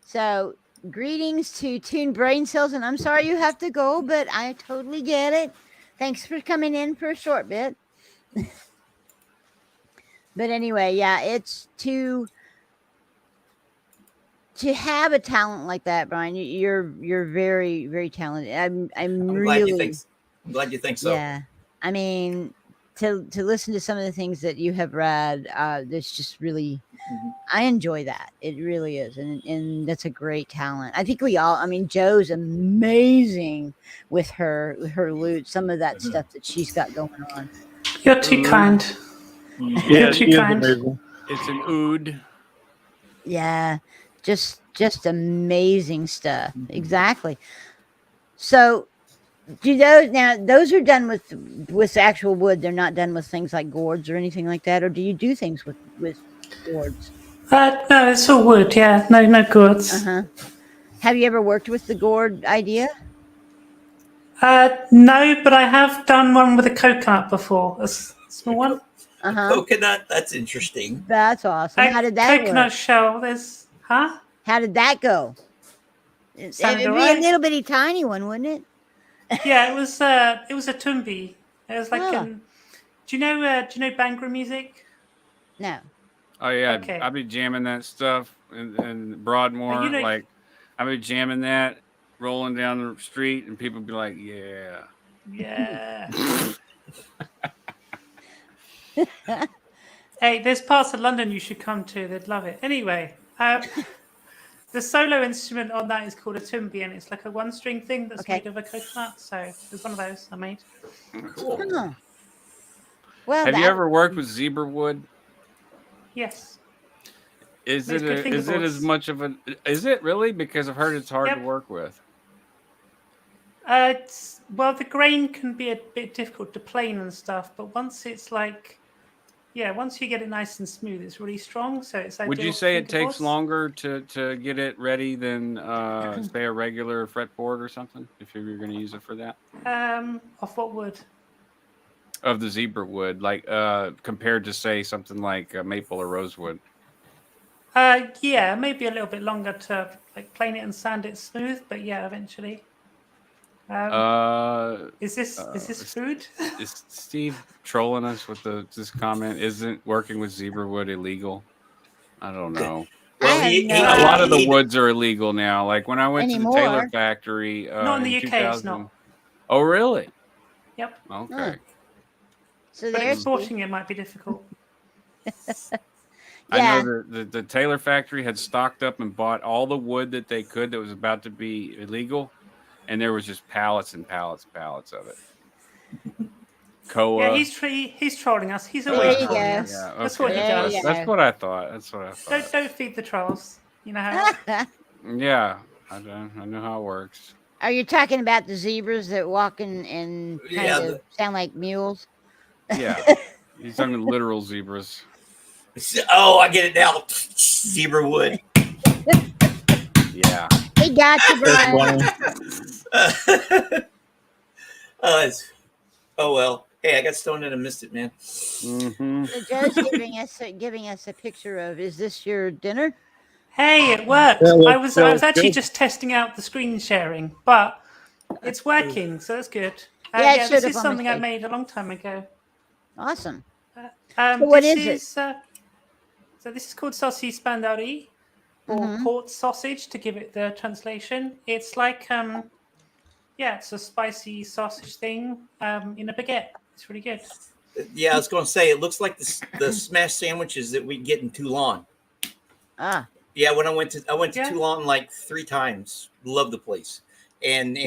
So greetings to Tune Brain Cells, and I'm sorry you have to go, but I totally get it. Thanks for coming in for a short bit. But anyway, yeah, it's to have a talent like that, Brian. You're very, very talented. I'm glad really you think. I'm glad you think so. Yeah, I mean, to listen to some of the things that you have read, that's just really, I enjoy that. It really is, and that's a great talent. I think we all. I mean, Joe's amazing with her lute. Some of that stuff that she's got going on. You're too kind. Yeah, You're she too is kind. amazing. It's an oud. Yeah, just amazing stuff. Exactly. So, do those now? Those are done with actual wood. They're not done with things like gourds or anything like that. Or do you do things with gourds? No, it's all wood. Yeah, no gourds. Have you ever worked with the gourd idea? No, but I have done one with a coconut before. A small one. Coconut. That's interesting. That's awesome. How did that coconut work? shell? There's How did that go? It'd be a little bitty tiny one, wouldn't it? Yeah, it was a tumbi. It was like Oh. do you know Bhangra music? No. Oh yeah, Okay. I'll be jamming that stuff in Broadmoor. Like I'll be jamming that, rolling down the street, and people be like, "Yeah, yeah." Hey, there's parts of London you should come to. They'd love it. Anyway, the solo instrument on that is called a tumbi, and it's like a one-string thing that's made of a coconut. So there's one of those I made. Cool. Oh. Well, have you ever worked with zebra wood? Yes. Is it as much of a? Is it really? Because I've heard it's hard to work with. Well, the grain can be a bit difficult to plane and stuff, but once it's like, once you get it nice and smooth, it's really strong. So it's. Would you say it takes longer to get it ready than say a regular fretboard or something? If you're going to use it for that. Of what wood? Of the zebra wood, like compared to say something like maple or rosewood. Yeah, maybe a little bit longer to like plane it and sand it smooth, but yeah, eventually. Is this food? Is Steve trolling us with this comment? Isn't working with zebra wood illegal? I don't know. Well, a lot of the woods are illegal now. Like when I went to the Taylor factory, not in the UK, it's not. Oh, really? Yep. Okay. So but exporting it might be difficult. I know the Taylor factory had stocked up and bought all the wood that they could that was about to be illegal, and there was just pallets and pallets of it. Koa. Yeah, he's trolling us. He's always trolling us. Yeah, okay. That's what he does. That's what I thought. Don't feed the trolls. You know how. Yeah, I know how it works. Are you talking about the zebras that walk and kind of sound like mules? Yeah, he's talking literal zebras. Oh, I get it now. Zebra wood. Yeah. He got you, Brian. Oh well. Hey, I got stoned and I missed it, man. Mm-hmm. So Joe's giving us a picture of. Is this your dinner? Hey, it worked. I was actually just testing out the screen sharing, but it's working, so that's good. Yeah, this is something I made a long time ago. Awesome. So what is it? So this is called saucisse bandari, or port sausage, to give it the translation. It's like, it's a spicy sausage thing in a baguette. It's really good. Yeah, I was going to say, it looks like the smashed sandwiches that we get in Toulon. Ah. Yeah, when I went to Toulon like 3 times. Love the place. And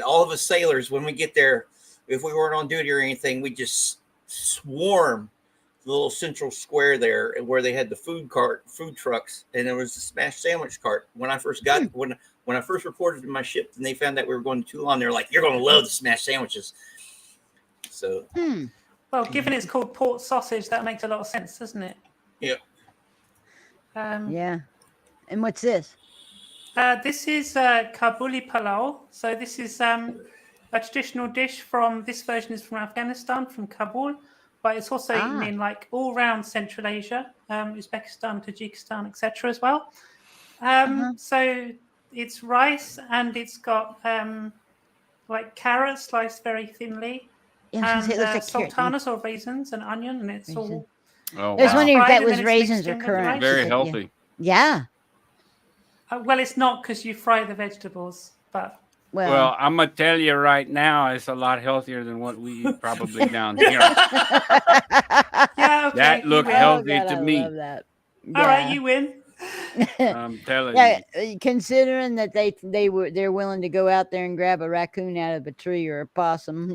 all of us sailors, when we get there, if we weren't on duty or anything, we just swarm the little central square there where they had the food trucks, and there was the smashed sandwich cart. When I first got when I first reported to my ship and they found out we were going to Toulon, they're like, "You're going to love the smashed sandwiches." So, well, given it's called port sausage, that makes a lot of sense, doesn't it? Yeah. Yeah. And what's this? This is Kabuli palau. So this is a traditional dish this version is from Afghanistan, from Kabul, but it's also eaten in like all around Central Asia, Uzbekistan, Tajikistan, etc. as well. So it's rice and it's got like carrots sliced very thinly, and sultanas or raisins and onion, and it's all. Oh, I was wondering if that was raisins or currants. Very healthy. Yeah. Well, it's not because you fry the vegetables, but Well, I'm gonna tell you right now, it's a lot healthier than what we eat probably down here. Yeah, okay. That looked healthy to me. Love that. All right, you win. I'm telling you. Considering that they're willing to go out there and grab a raccoon out of a tree or a possum,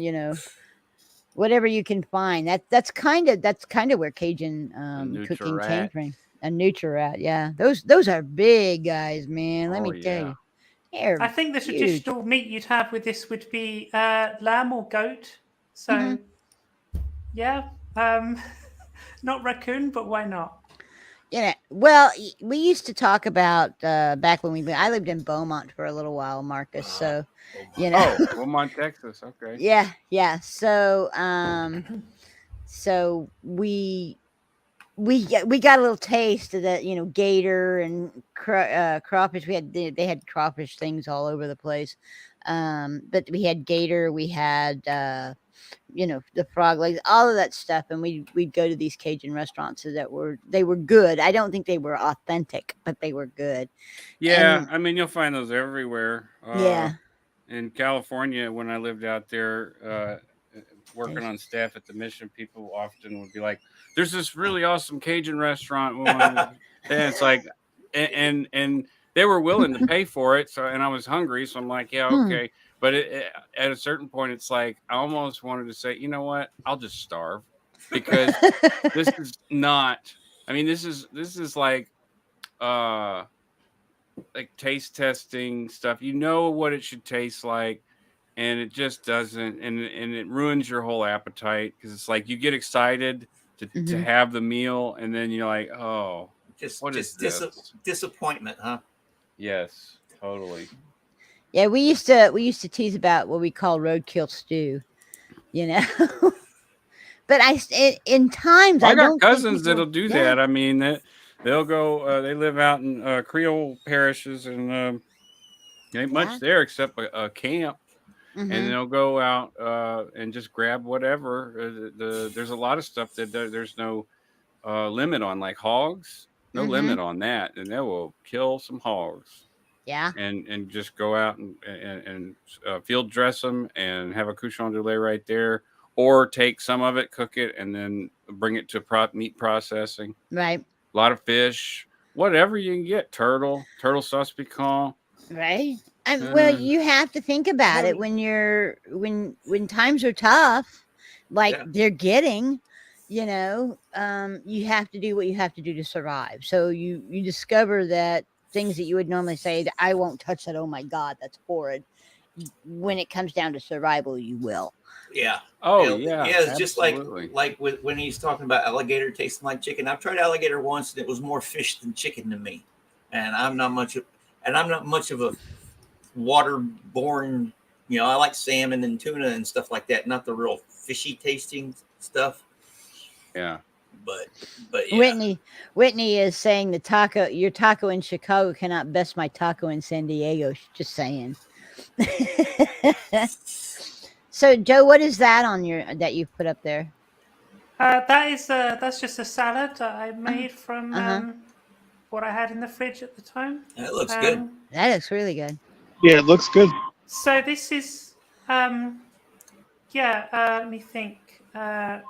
whatever you can find. That's kind of where Cajun cooking came from. A Nutri-Rat, yeah. Those are big guys, man. Let me tell you. I think the traditional meat you'd have with this would be lamb or goat. So, yeah, not raccoon, but why not? Well, we used to talk about back when I lived in Beaumont for a little while, Marcus. So, Beaumont, Texas. Okay. Yeah. So, so we got a little taste of that, gator and crawfish. They had crawfish things all over the place, but we had gator. We had the frog legs, all of that stuff, and we'd go to these Cajun restaurants that were good. I don't think they were authentic, but they were good. Yeah, I mean, you'll find those everywhere. Yeah. In California, when I lived out there, working on staff at the mission, people often would be like, "There's this really awesome Cajun restaurant," and it's like, and they were willing to pay for it. So, and I was hungry, so I'm like, "Yeah, okay." But at a certain point, it's like I almost wanted to say, "You know what? I'll just starve," because this is not. I mean, this is like taste testing stuff. You know what it should taste like. And it just doesn't, and it ruins your whole appetite because it's like you get excited to have the meal, and then you're like, oh, what is this? Disappointment, huh? Yes, totally. Yeah, we used to tease about what we call roadkill stew, But in times I got cousins that'll do that. I mean, they'll go. They live out in Creole parishes, and ain't much there except a camp. And they'll go out and just grab whatever. There's a lot of stuff that there's no limit on, like hogs. No limit on that, and they will kill some hogs. Yeah. And just go out and field dress them and have a cochon de lait right there, or take some of it, cook it, and then bring it to meat processing. Right. A lot of fish, whatever you can get. Turtle sauce piquant. Right. Well, you have to think about it when times are tough, like they're getting, you have to do what you have to do to survive. So you discover that things that you would normally say, I won't touch that. Oh my God, that's horrid. When it comes down to survival, you will. Yeah. Oh yeah. Yeah. It's just like when he's talking about alligator tasting like chicken. I've tried alligator once, and it was more fish than chicken to me. And I'm not much of a waterborne, I like salmon and tuna and stuff like that, not the real fishy tasting stuff. Yeah. But yeah. Whitney is saying your taco in Chicago cannot best my taco in San Diego. Just saying. So Joe, what is that that you've put up there? That's just a salad that I made from what I had in the fridge at the time. That looks good. That looks really good. Yeah, it looks good. So this is, let me think.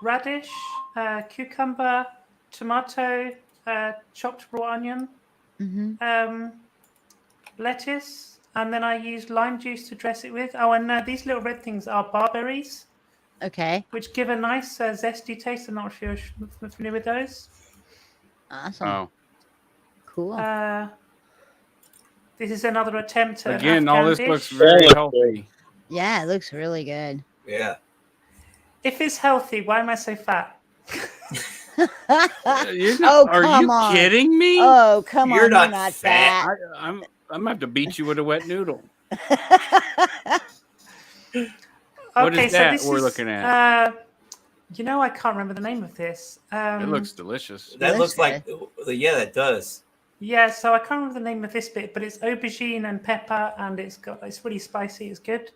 Radish, cucumber, tomato, chopped raw onion, lettuce, and then I used lime juice to dress it with. Oh, and these little red things are barberries. Okay. Which give a nice zesty taste. I'm not sure if you're familiar with those. Awesome. Oh. Cool. This is another attempt at again. Afghan All this dish. looks very healthy. Yeah, it looks really good. Yeah. If it's healthy, why am I so fat? Are you kidding me? Oh, come on. You're not fat. I'm gonna have to beat you with a wet noodle. What is that we're looking at? I can't remember the name of this. It looks delicious. That looks like, it does. Yeah, so I can't remember the name of this bit, but it's aubergine and pepper, and it's really spicy. It's good.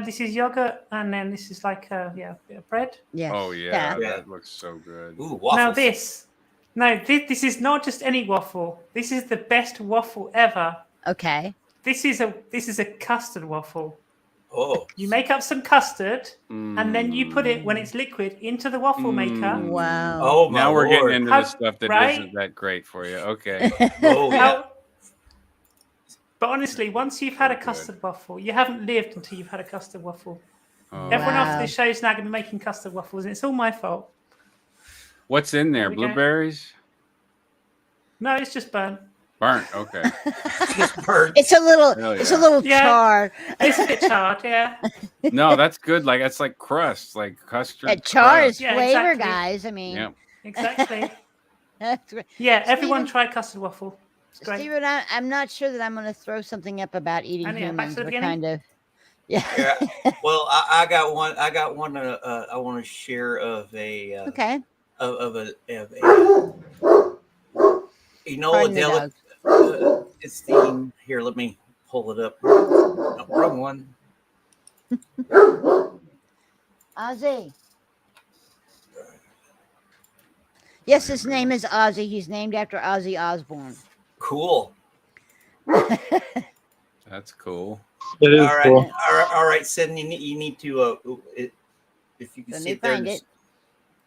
This is yogurt, and then this is like a bit of bread. Yeah. Oh yeah, that looks so good. Ooh, waffles. Now this is not just any waffle. This is the best waffle ever. Okay. This is a custard waffle. Oh. You make up some custard, and then you put it when it's liquid into the waffle maker. Wow. Oh, now we're getting into the stuff that Right? isn't that great for you. Okay. Oh, yeah. But honestly, once you've had a custard waffle, you haven't lived until you've had a custard waffle. Oh. Everyone after this show is now going to be making custard waffles, and it's all my fault. What's in there? There we go. Blueberries? No, it's just burnt. Burnt. Okay. It's a little. Hell It's yeah. a little char. It's a bit charred, yeah. No, that's good. Like that's like crust, like custard. It chars crust. Yeah, flavor, exactly. guys. I mean, Yep. Exactly. that's great. Yeah, everyone Steven- try custard waffle. It's great. Steven, I'm not sure that I'm going to throw something up about eating And yeah, back humans. to the What beginning. kind of? Yeah. Yeah. Well, I got one. I got one. I want to share of a. Okay. Of a. You know, Pardon the Adele. dog. It's the here. Let me pull it up. No, wrong one. Ozzy. Yes, his name is Ozzy. He's named after Ozzy Osbourne. Cool. That's cool. It is All right. cool. All right, Sydney. You need to. If you can Let see me it there. find it.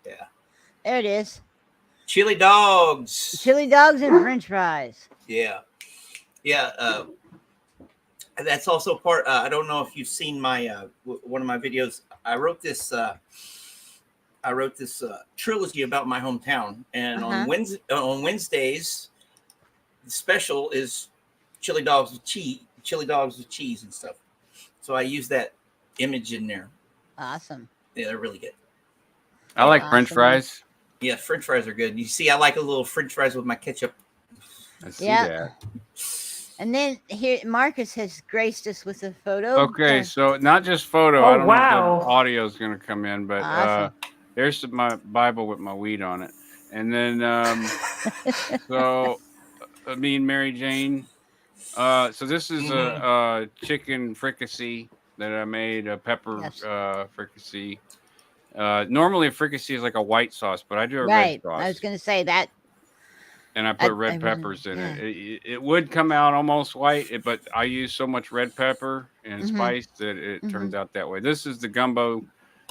Yeah. There it is. Chili dogs. Chili dogs and French fries. Yeah. Yeah. That's also part. I don't know if you've seen my one of my videos. I wrote this trilogy about my hometown, and on Wednesdays, the special is chili dogs with cheese and stuff. So I use that image in there. Awesome. Yeah, they're really good. I like French Awesome. fries. Yeah, French fries are good. You see, I like a little French fries with my ketchup. I see Yeah. that. And then here, Marcus has graced us with a photo. Okay, so not just photo. Oh, I don't know wow. if the audio is going to come in, but Awesome. there's my Bible with my weed on it. And then, so me and Mary Jane. So this is a chicken fricassee that I made, a pepper fricassee. Normally a fricassee is like a white sauce, but I do a red sauce. I was going to say that. And I put red I peppers in yeah. it. It would come out almost white, but I use so much red pepper and spice that it turns out that way. This is the gumbo,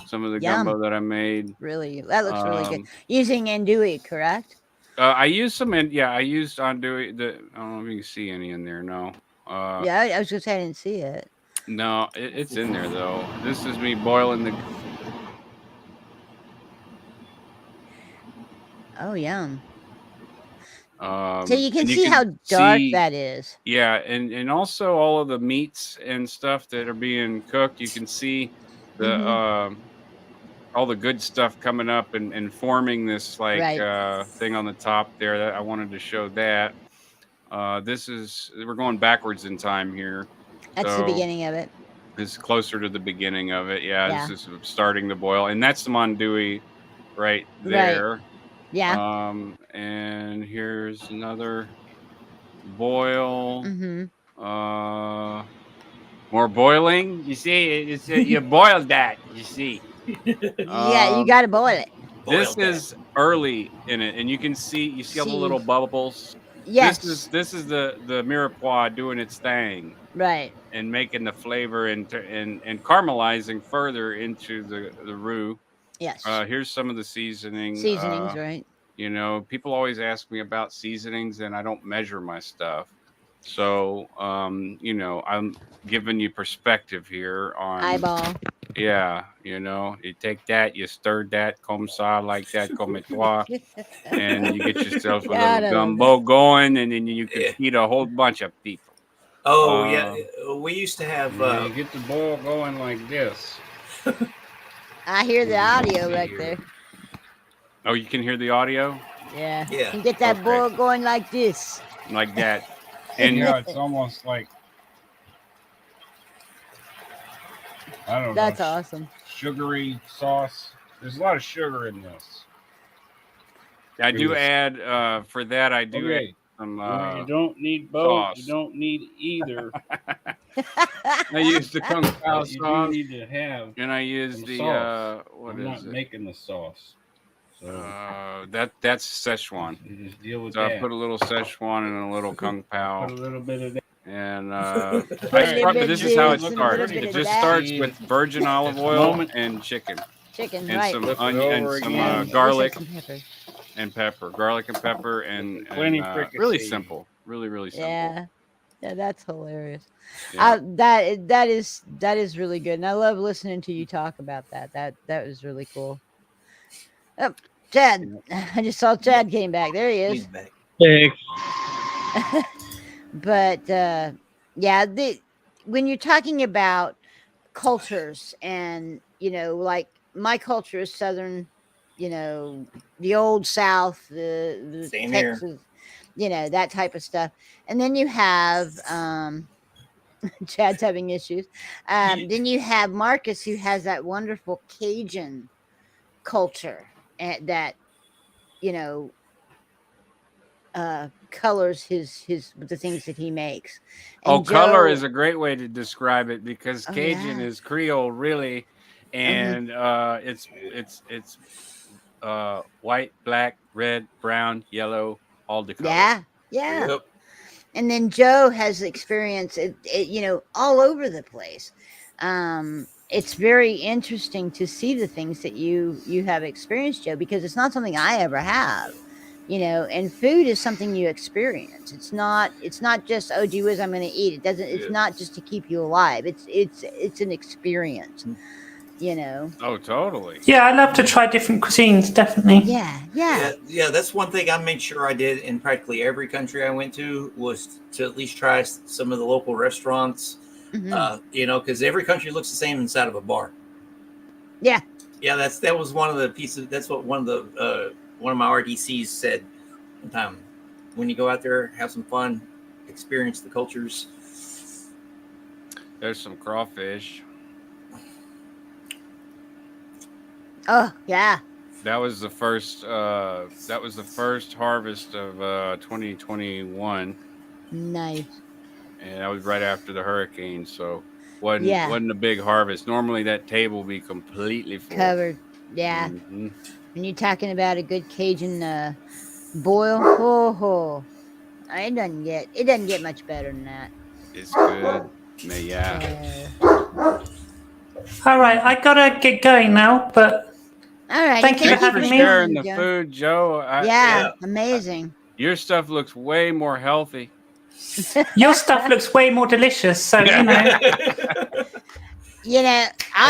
some of the gumbo that I made. Really, that looks really good. Using andouille, correct? I used some, I used andouille. I don't know if you can see any in there. No. Yeah, I was going to say I didn't see it. No, it's in there though. This is me boiling the. Oh, yum. So you can see how dark that is. Yeah, and also all of the meats and stuff that are being cooked. You can see the all the good stuff coming up and forming this like thing on the top there. That I wanted to show that. We're going backwards in time here. That's the beginning of it. It's closer to the beginning of it. Yeah, this is starting to boil, and that's the andouille right there. Right. Yeah. And here's another boil. More boiling. You see, you boiled that. You see. Yeah, you got to boil it. This is early in it, and you see all the little bubbles. Yes. This is the mirepoix doing its thing. Right. And making the flavor and caramelizing further into the roux. Yes. Here's some of the seasonings. Right. You know, people always ask me about seasonings, and I don't measure my stuff. So, you know, I'm giving you perspective here on eyeball. Yeah, you know, you take that, you stir that, comme ça, like that, comme toi, and you get yourself a little gumbo going, and then you can feed a whole bunch of people. Oh, yeah. We used to have... you get the boil going like this. I hear the audio right there. Oh, you can hear the audio? Yeah. Yeah. You get that boil going like this. Like that. And it's almost like... I don't know. That's awesome. Sugary sauce. There's a lot of sugar in this. I do add, for that, I do add some... you don't need both. Sauce. You don't need either. I use the Kung Pao You sauce. do need to have. And I use the sauce. what I'm is not it? making the sauce. So that's Szechuan. you just deal with So that. I put a little Szechuan and a little Kung Pao. Put a little bit of that. And This is how it some starts. little bit It of just that. starts with virgin olive oil and chicken Chicken, and right? some Flip it onion and over some again. garlic Some pepper. and pepper. Garlic and pepper and Plenty really fricassee. simple. Really simple. Yeah. Yeah, that's hilarious. Yeah. That is really good, and I love listening to you talk about that. That was really cool. Oh, Chad! I just saw Chad came back. There he He's is. back. Thanks. But yeah, when you're talking about cultures, and like my culture is Southern, the old South, the Same here. Texas, that type of stuff, and then you have Chad's having issues. Then you have Marcus, who has that wonderful Cajun culture, and that you know colors the things that he makes. And color Joe, is a great way to describe it because Oh, Cajun yeah. is Creole, really, and it's white, black, red, brown, yellow, all the colors. yeah. Yep. And then Joe has experience, all over the place. It's very interesting to see the things that you have experienced, Joe, because it's not something I ever have. And food is something you experience. It's not just, oh gee whiz, I'm going to eat. It doesn't. It's not just to keep you alive. It's an experience. Oh, totally. Yeah, I love to try different cuisines, definitely. Yeah, that's one thing I made sure I did in practically every country I went to, was to at least try some of the local restaurants. Because every country looks the same inside of a bar. Yeah, that was one of the pieces. That's what one of my RDCs said one time. When you go out there, have some fun, experience the cultures. There's some crawfish. Oh yeah. That was the first. That was the first harvest of 2021. Nice. And that was right after the hurricane, so wasn't a big harvest. Normally that table will be completely full. Covered. Yeah. Mm-hmm. When you're talking about a good Cajun boil, it doesn't get much better than that. It's good. Yeah. All right, I gotta get going now, but all right. Thank you for having me. Sharing the food, Joe. Amazing. Your stuff looks way more healthy. Your stuff looks way more delicious, so I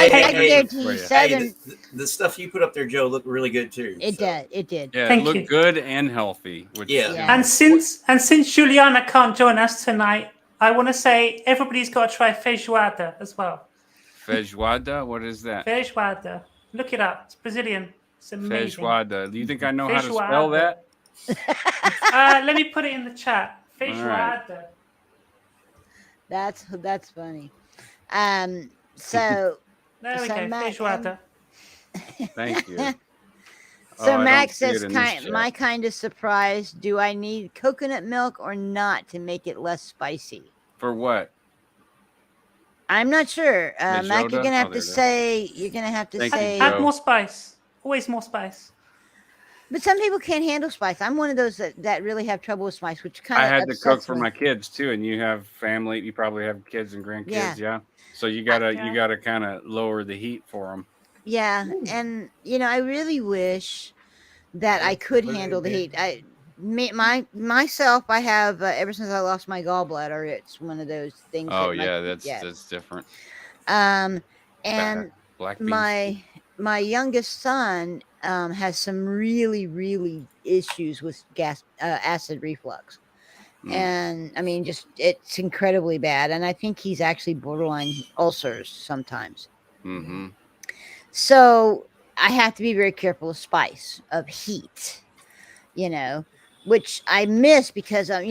guarantee you, Southern. The stuff you put up there, Joe, looked really good too. It did. Yeah, Thank it looked you. good and healthy. And since Juliana can't join us tonight, I want to say everybody's got to try feijoada as well. Feijoada? What is that? Feijoada. Look it up. It's Brazilian. It's amazing. Feijoada. Do you think I know how to spell that? Let me put it in the chat. Feijoada. Right. That's funny. So there we go. Feijoada. Thank you. So Max says, my kind of surprise, do I need coconut milk or not to make it less spicy? For what? I'm not sure. Mac, you're gonna have to say. Add more spice. Always more spice. But some people can't handle spice. I'm one of those that really have trouble with spice, which kind of. I had to cook for my kids too, and you have family. You probably have kids and grandkids, yeah. So you gotta kind of lower the heat for them. Yeah, and I really wish that I could handle the heat. Myself, I have ever since I lost my gallbladder, it's one of those things. Oh yeah, that's different. And Black my youngest son has some really issues with acid reflux. And I mean, it's incredibly bad, and I think he's actually borderline ulcers sometimes. So I have to be very careful of spice, of heat, which I miss because of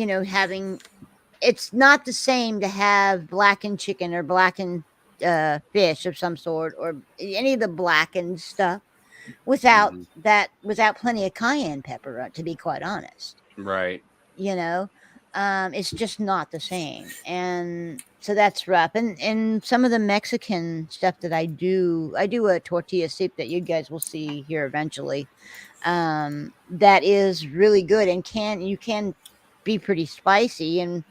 it's not the same to have blackened chicken or blackened fish of some sort, or any of the blackened stuff without plenty of cayenne pepper, to be quite honest. Right. It's just not the same. And so that's rough. And some of the Mexican stuff that I do a tortilla soup that you guys will see here eventually. That is really good and you can be pretty spicy. And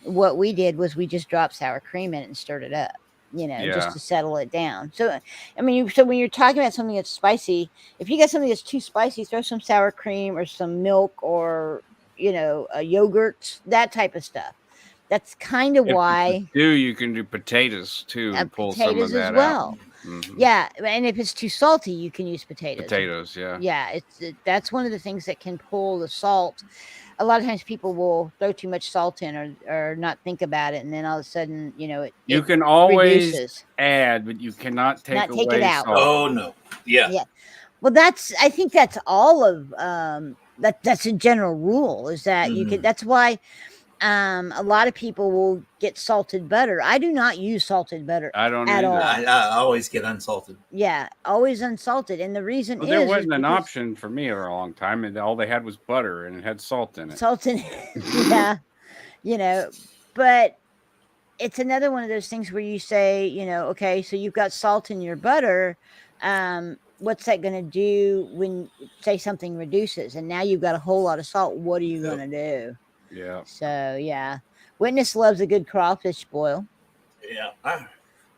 What we did was we just dropped sour cream in it and stirred it up, just Yeah. to settle it down. So, I mean, so when you're talking about something that's spicy, if you got something that's too spicy, throw some sour cream or some milk or, a yogurt, that type of stuff. That's kind of If it's a why stew, you can do potatoes too and pull some of potatoes as that out. well. Mhm. Yeah, and if it's too salty, you can use potatoes. Potatoes, yeah. Yeah, that's one of the things that can pull the salt. A lot of times people will throw too much salt in or not think about it, and then all of a sudden, You it can always reduces. add, but you cannot take Not take it away out. salt. Oh no. Yeah. Yeah. Well, I think that's all of that's a general rule, is that you could. That's why a lot of people will get salted butter. I do not use salted butter I don't at either. all. I always get unsalted. Yeah, always unsalted, and the reason Well, there is wasn't an because option for me for a long time, and all they had was butter, and it had salt in it. salt in it. Yeah, but it's another one of those things where you say, okay, so you've got salt in your butter. What's that going to do when, say, something reduces, and now you've got a whole lot of salt? What are you going to do? Yeah. So yeah, Witness loves a good crawfish boil. Yeah. I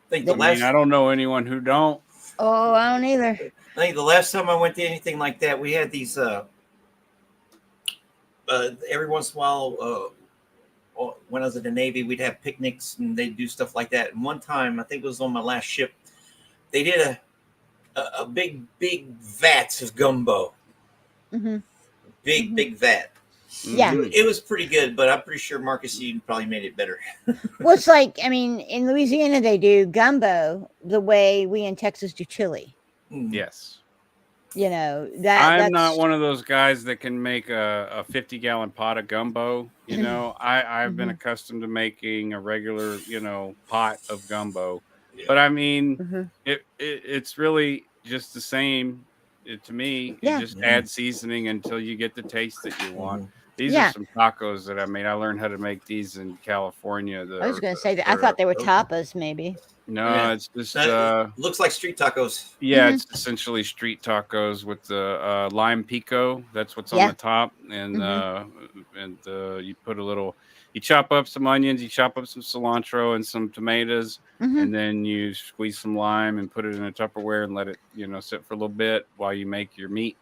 think I don't know anyone who don't. Oh, I don't either. I think the last time I went to anything like that, we had these every once in a while, when I was in the Navy, we'd have picnics and they'd do stuff like that. And one time, I think it was on my last ship, they did a big vats of gumbo. Mm-hmm. Big vat. Yeah. It was pretty good, but I'm pretty sure, Marcus, you probably made it better. Well, it's like, I mean, in Louisiana, they do gumbo the way we in Texas do chili. Yes. I'm not one of those guys that can make a 50-gallon pot of gumbo. I've been accustomed to making a regular, pot of gumbo. Yeah. But I mean, it's really just the same to me. You just add seasoning until you get the taste that you want. These are some tacos that I made. I learned how to make these in California. I was going to say that I thought they were tapas, maybe. No, it's just looks like street tacos. Yeah, it's essentially street tacos with the lime pico. That's what's on the top, and you put you chop up some onions, you chop up some cilantro and some tomatoes, and then you squeeze some lime and put it in a Tupperware and let it sit for a little bit while you make your meat,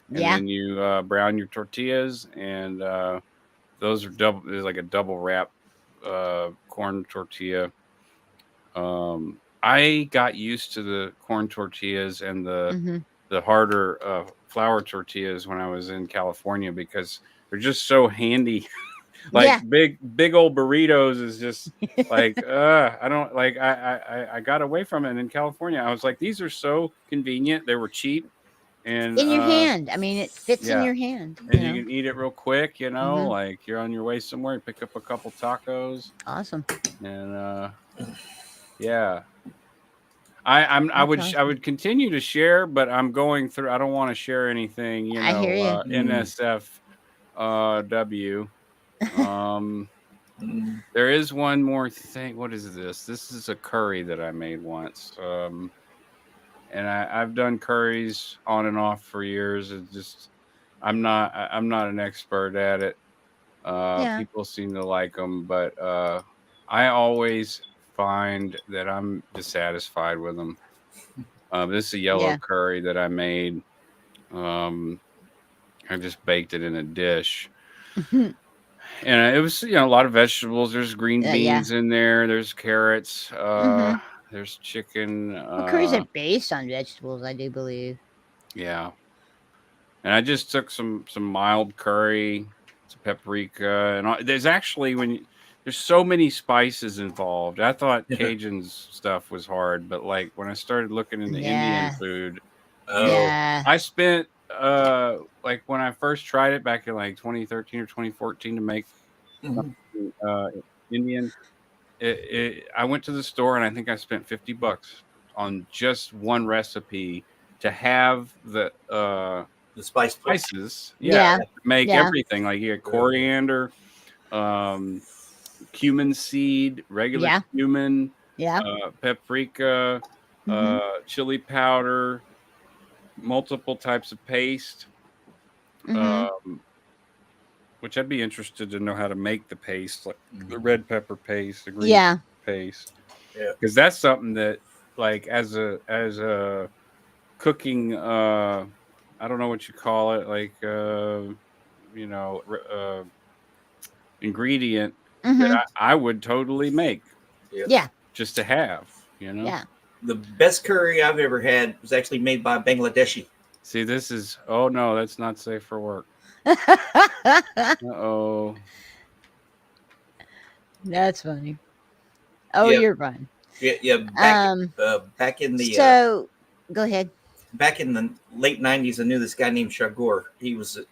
and then you brown your tortillas, and those are there's like a double wrap corn tortilla. I got used to the corn tortillas and the harder flour tortillas when I was in California because they're just so handy. Big old burritos is just like I don't like. I got away from it in California. I was like, these are so convenient. They were cheap and in your hand. I mean, it fits in your hand, and you can eat it real quick. Like you're on your way somewhere, you pick up a couple tacos. Awesome. And yeah, I would continue to share, but I'm going through. I don't want to share anything. I hear you. NSFW. There is one more thing. What is this? This is a curry that I made once. And I've done curries on and off for years. It's just I'm not an expert at it. People seem to like them, but I always find that I'm dissatisfied with them. This is a yellow curry that I made. I just baked it in a dish. And it was, a lot of vegetables. There's green beans in there. There's carrots. There's chicken. Well, curries are based on vegetables, I do believe. Yeah. And I just took some mild curry, some paprika, and there's actually there's so many spices involved. I thought Cajun's stuff was hard, but like when I started looking into Indian food, I spent like when I first tried it back in like 2013 or 2014 to make Indian, I went to the store and I think I spent $50 on just one recipe to have the spices. Make everything. Like you had coriander, cumin seed, regular cumin, paprika, chili powder, multiple types of paste, which I'd be interested to know how to make the paste, like the red pepper paste, the green paste. Yeah. Because that's something that, like, as a cooking, I don't know what you call it, like, ingredient that I would totally make. Yeah. Just to have, Yeah. The best curry I've ever had was actually made by a Bangladeshi. See, this is, oh no, that's not safe for work. Uh-oh. That's funny. Oh, Yep. you're fine. Yeah. Back in the so go ahead. Back in the late '90s, I knew this guy named Shagor. He was an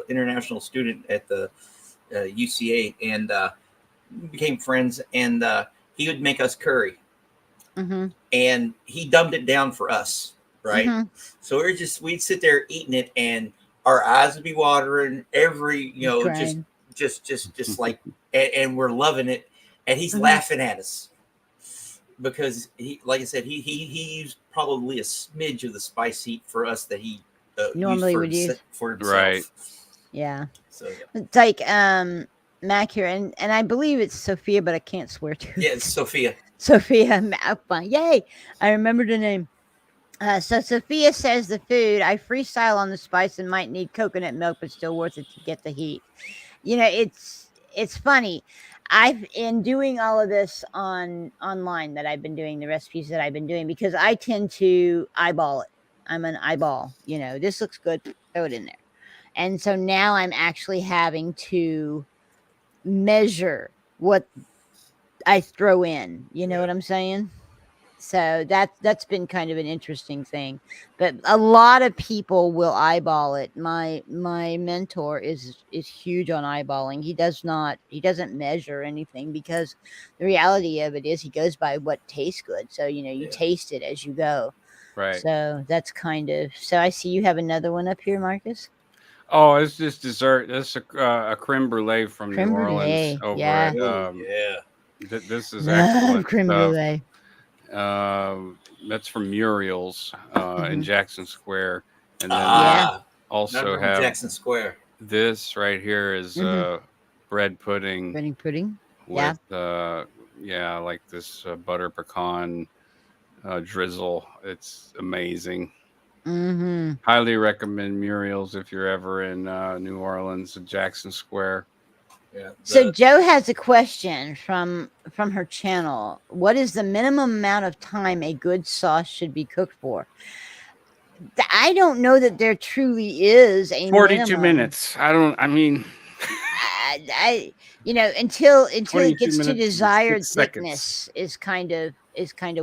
international student at the UCA, and we became friends. And he would make us curry, and he dumbed it down for us, right? So we'd sit there eating it, and our eyes would be watering. Just like, and we're loving it, and he's laughing at us because he, like I said, he used probably a smidge of the spice heat for us that he normally would use for himself. Right. Yeah. So yeah. It's like Mac here, and I believe it's Sophia, but I can't swear to it. Yeah, it's Sophia. Sophia, yay! I remember the name. So Sophia says the food, I freestyle on the spice and might need coconut milk, but still worth it to get the heat. It's funny. I've in doing all of this online that I've been doing, the recipes that I've been doing, because I tend to eyeball it. I'm an eyeball, this looks good, throw it in there. And so now I'm actually having to measure what I throw in, you know what I'm saying? So that's been kind of an interesting thing, but a lot of people will eyeball it. My mentor is huge on eyeballing. He doesn't measure anything, because the reality of it is he goes by what tastes good. So, you taste it as you go. Right. So that's so I see you have another one up here, Marcus. Oh, it's just dessert. This is a creme brulee from New Orleans over at, this is excellent creme brulee. That's from Muriel's in Jackson Square, and then also have Jackson Square. This right here is bread pudding. Bread pudding. With like this butter pecan drizzle. It's amazing. Highly recommend Muriel's if you're ever in New Orleans at Jackson Square. Yeah. So Joe has a question from her channel. What is the minimum amount of time a good sauce should be cooked for? I don't know that there truly is a 42 minimum. minutes. Until it gets to desired thickness is kind of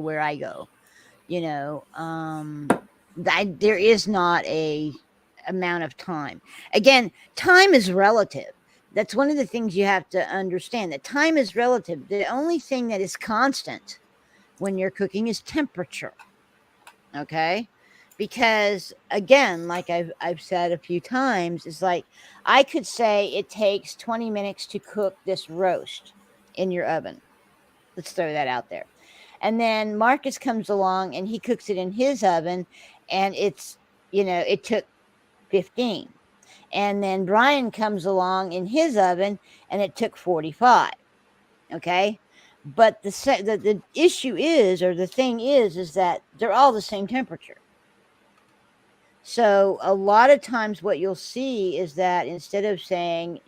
where I go. There is not a amount of time. Again, time is relative. That's one of the things you have to understand, that time is relative. The only thing that is constant when you're cooking is temperature. Okay? Because again, like I've said a few times, it's like I could say it takes 20 minutes to cook this roast in your oven. Let's throw that out there. And then Marcus comes along and he cooks it in his oven, and it's, it took 15. And then Brian comes along in his oven and it took 45. Okay. But the issue is, or the thing is that they're all the same temperature. So a lot of times what you'll see is that instead of saying,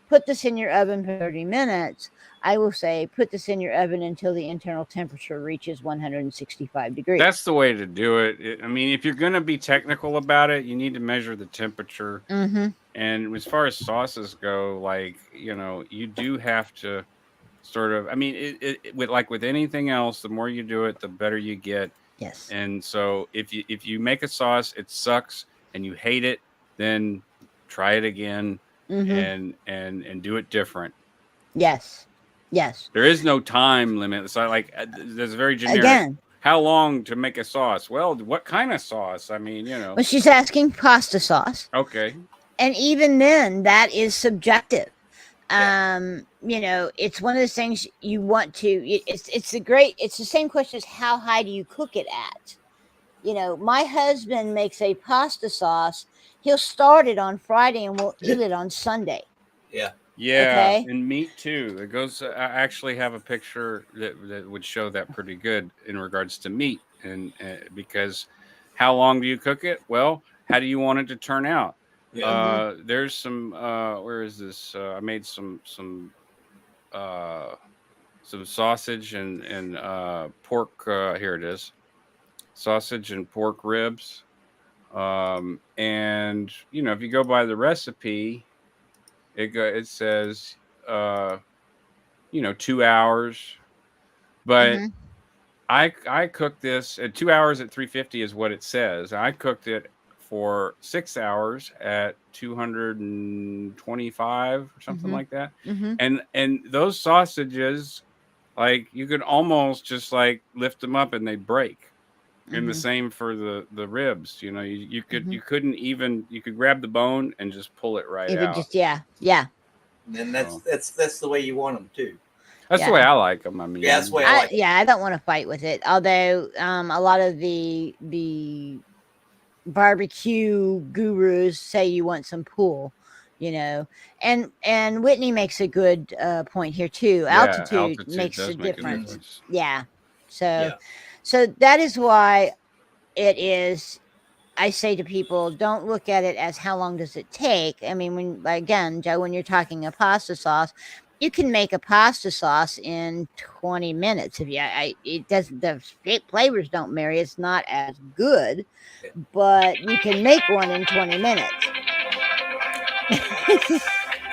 put this in your oven for 30 minutes, I will say, put this in your oven until the internal temperature reaches 165 degrees. That's the way to do it. If you're going to be technical about it, you need to measure the temperature. And as far as sauces go, you do have to sort of, with anything else, the more you do it, the better you get. Yes. And so if you make a sauce, it sucks and you hate it, then try it again and do it different. Yes. There is no time limit. So there's very generic. Again, how long to make a sauce? Well, what kind of sauce? Well, she's asking pasta sauce. Okay. And even then, that is subjective. It's one of those things you want to. It's the same question as how high do you cook it at? My husband makes a pasta sauce he'll start it on Friday and we'll eat it on Sunday. Yeah. Yeah, Okay. and meat too. It goes. I actually have a picture that would show that pretty good in regards to meat, and because how long do you cook it? Well, how do you want it to turn out? Yeah. There's some. Where is this? I made some sausage and pork. Here it is. Sausage and pork ribs. And you know, if you go by the recipe, it says 2 hours, but I cooked this at 2 hours at 350 is what it says. I cooked it for 6 hours at 225 or something like that. And those sausages, like, you could almost just like lift them up and they break. And the same for the ribs. You know, you couldn't even, you could grab the bone and just pull it right out. Just yeah. And that's the way you want them too. That's the way I like them. I mean, yeah, that's the way I like. I don't want to fight with it. Although a lot of the barbecue gurus say you want some pull, you know, and Whitney makes a good point here too. Altitude makes a difference. Yeah. So that is why it is. I say to people, don't look at it as how long does it take. I mean, again, Joe, when you're talking a pasta sauce, you can make a pasta sauce in 20 minutes. It doesn't, the flavors don't marry. It's not as good, but you can make one in 20 minutes.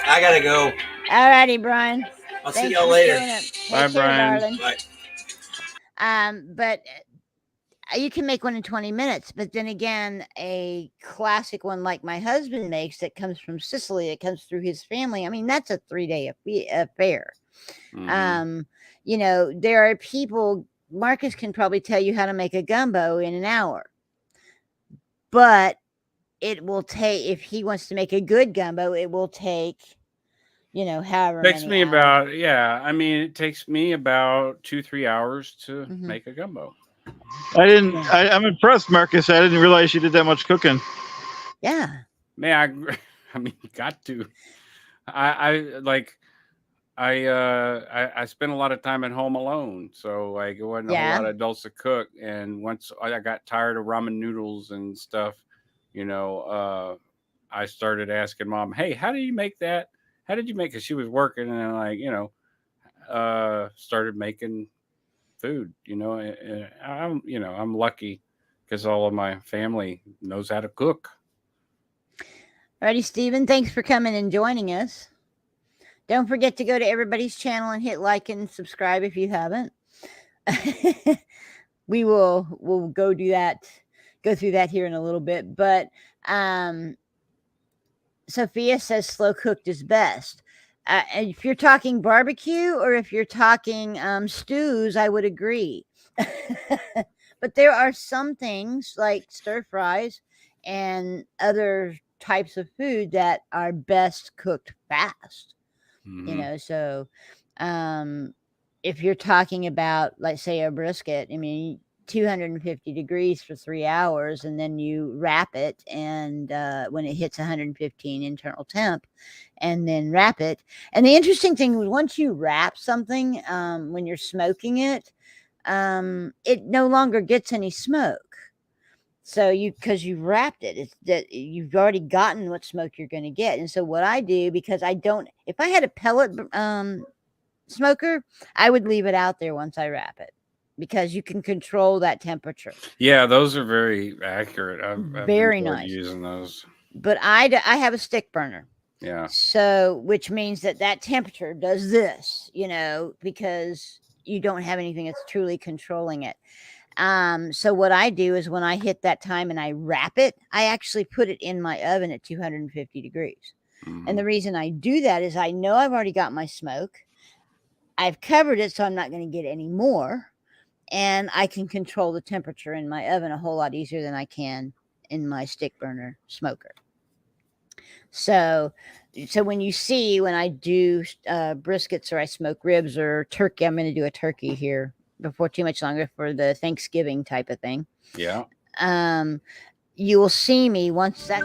I gotta go. All righty, Brian. I'll see y'all later. Bye, Brian. Darling. Bye. But you can make one in 20 minutes, but then again, a classic one like my husband makes that comes from Sicily, it comes through his family. I mean, that's a 3-day affair. You know, there are people, Marcus can probably tell you how to make a gumbo in an hour, but it will take, if he wants to make a good gumbo, it will take, you know, however It takes many me hours. it takes me about 2-3 hours to make a gumbo. I'm impressed, Marcus. I didn't realize you did that much cooking. Yeah. Man, I mean, you got to. I spent a lot of time at home alone, so like it wasn't a whole lot of adults to cook. And once I got tired of ramen noodles and stuff, you know, I started asking Mom, "Hey, how do you make that? How did you make it?" She was working, and like, you know, started making food. You know, I'm lucky because all of my family knows how to cook. Alrighty, Stephen, thanks for coming and joining us. Don't forget to go to everybody's channel and hit like and subscribe if you haven't. We'll go through that here in a little bit. But Sophia says slow cooked is best. If you're talking barbecue or if you're talking stews, I would agree. But there are some things like stir fries and other types of food that are best cooked fast. You know, so if you're talking about, let's say, a brisket, I mean, 250 degrees for 3 hours, and then you wrap it, and when it hits 115 internal temp, and then wrap it. And the interesting thing is, once you wrap something, when you're smoking it, it no longer gets any smoke. So because you've wrapped it, it's that you've already gotten what smoke you're going to get. And so what I do, because if I had a pellet smoker, I would leave it out there once I wrap it, because you can control that temperature. Yeah, those are very accurate. I've very enjoyed nice using those. But I have a stick burner. Yeah. So, which means that temperature does this, you know, because you don't have anything that's truly controlling it. So what I do is when I hit that time and I wrap it, I actually put it in my oven at 250 degrees. And the reason I do that is I know I've already got my smoke. I've covered it so I'm not going to get any more. And I can control the temperature in my oven a whole lot easier than I can in my stick burner smoker. So when I do briskets, or I smoke ribs or turkey, I'm going to do a turkey here before too much longer for the Thanksgiving type of thing. Yeah. You will see me once that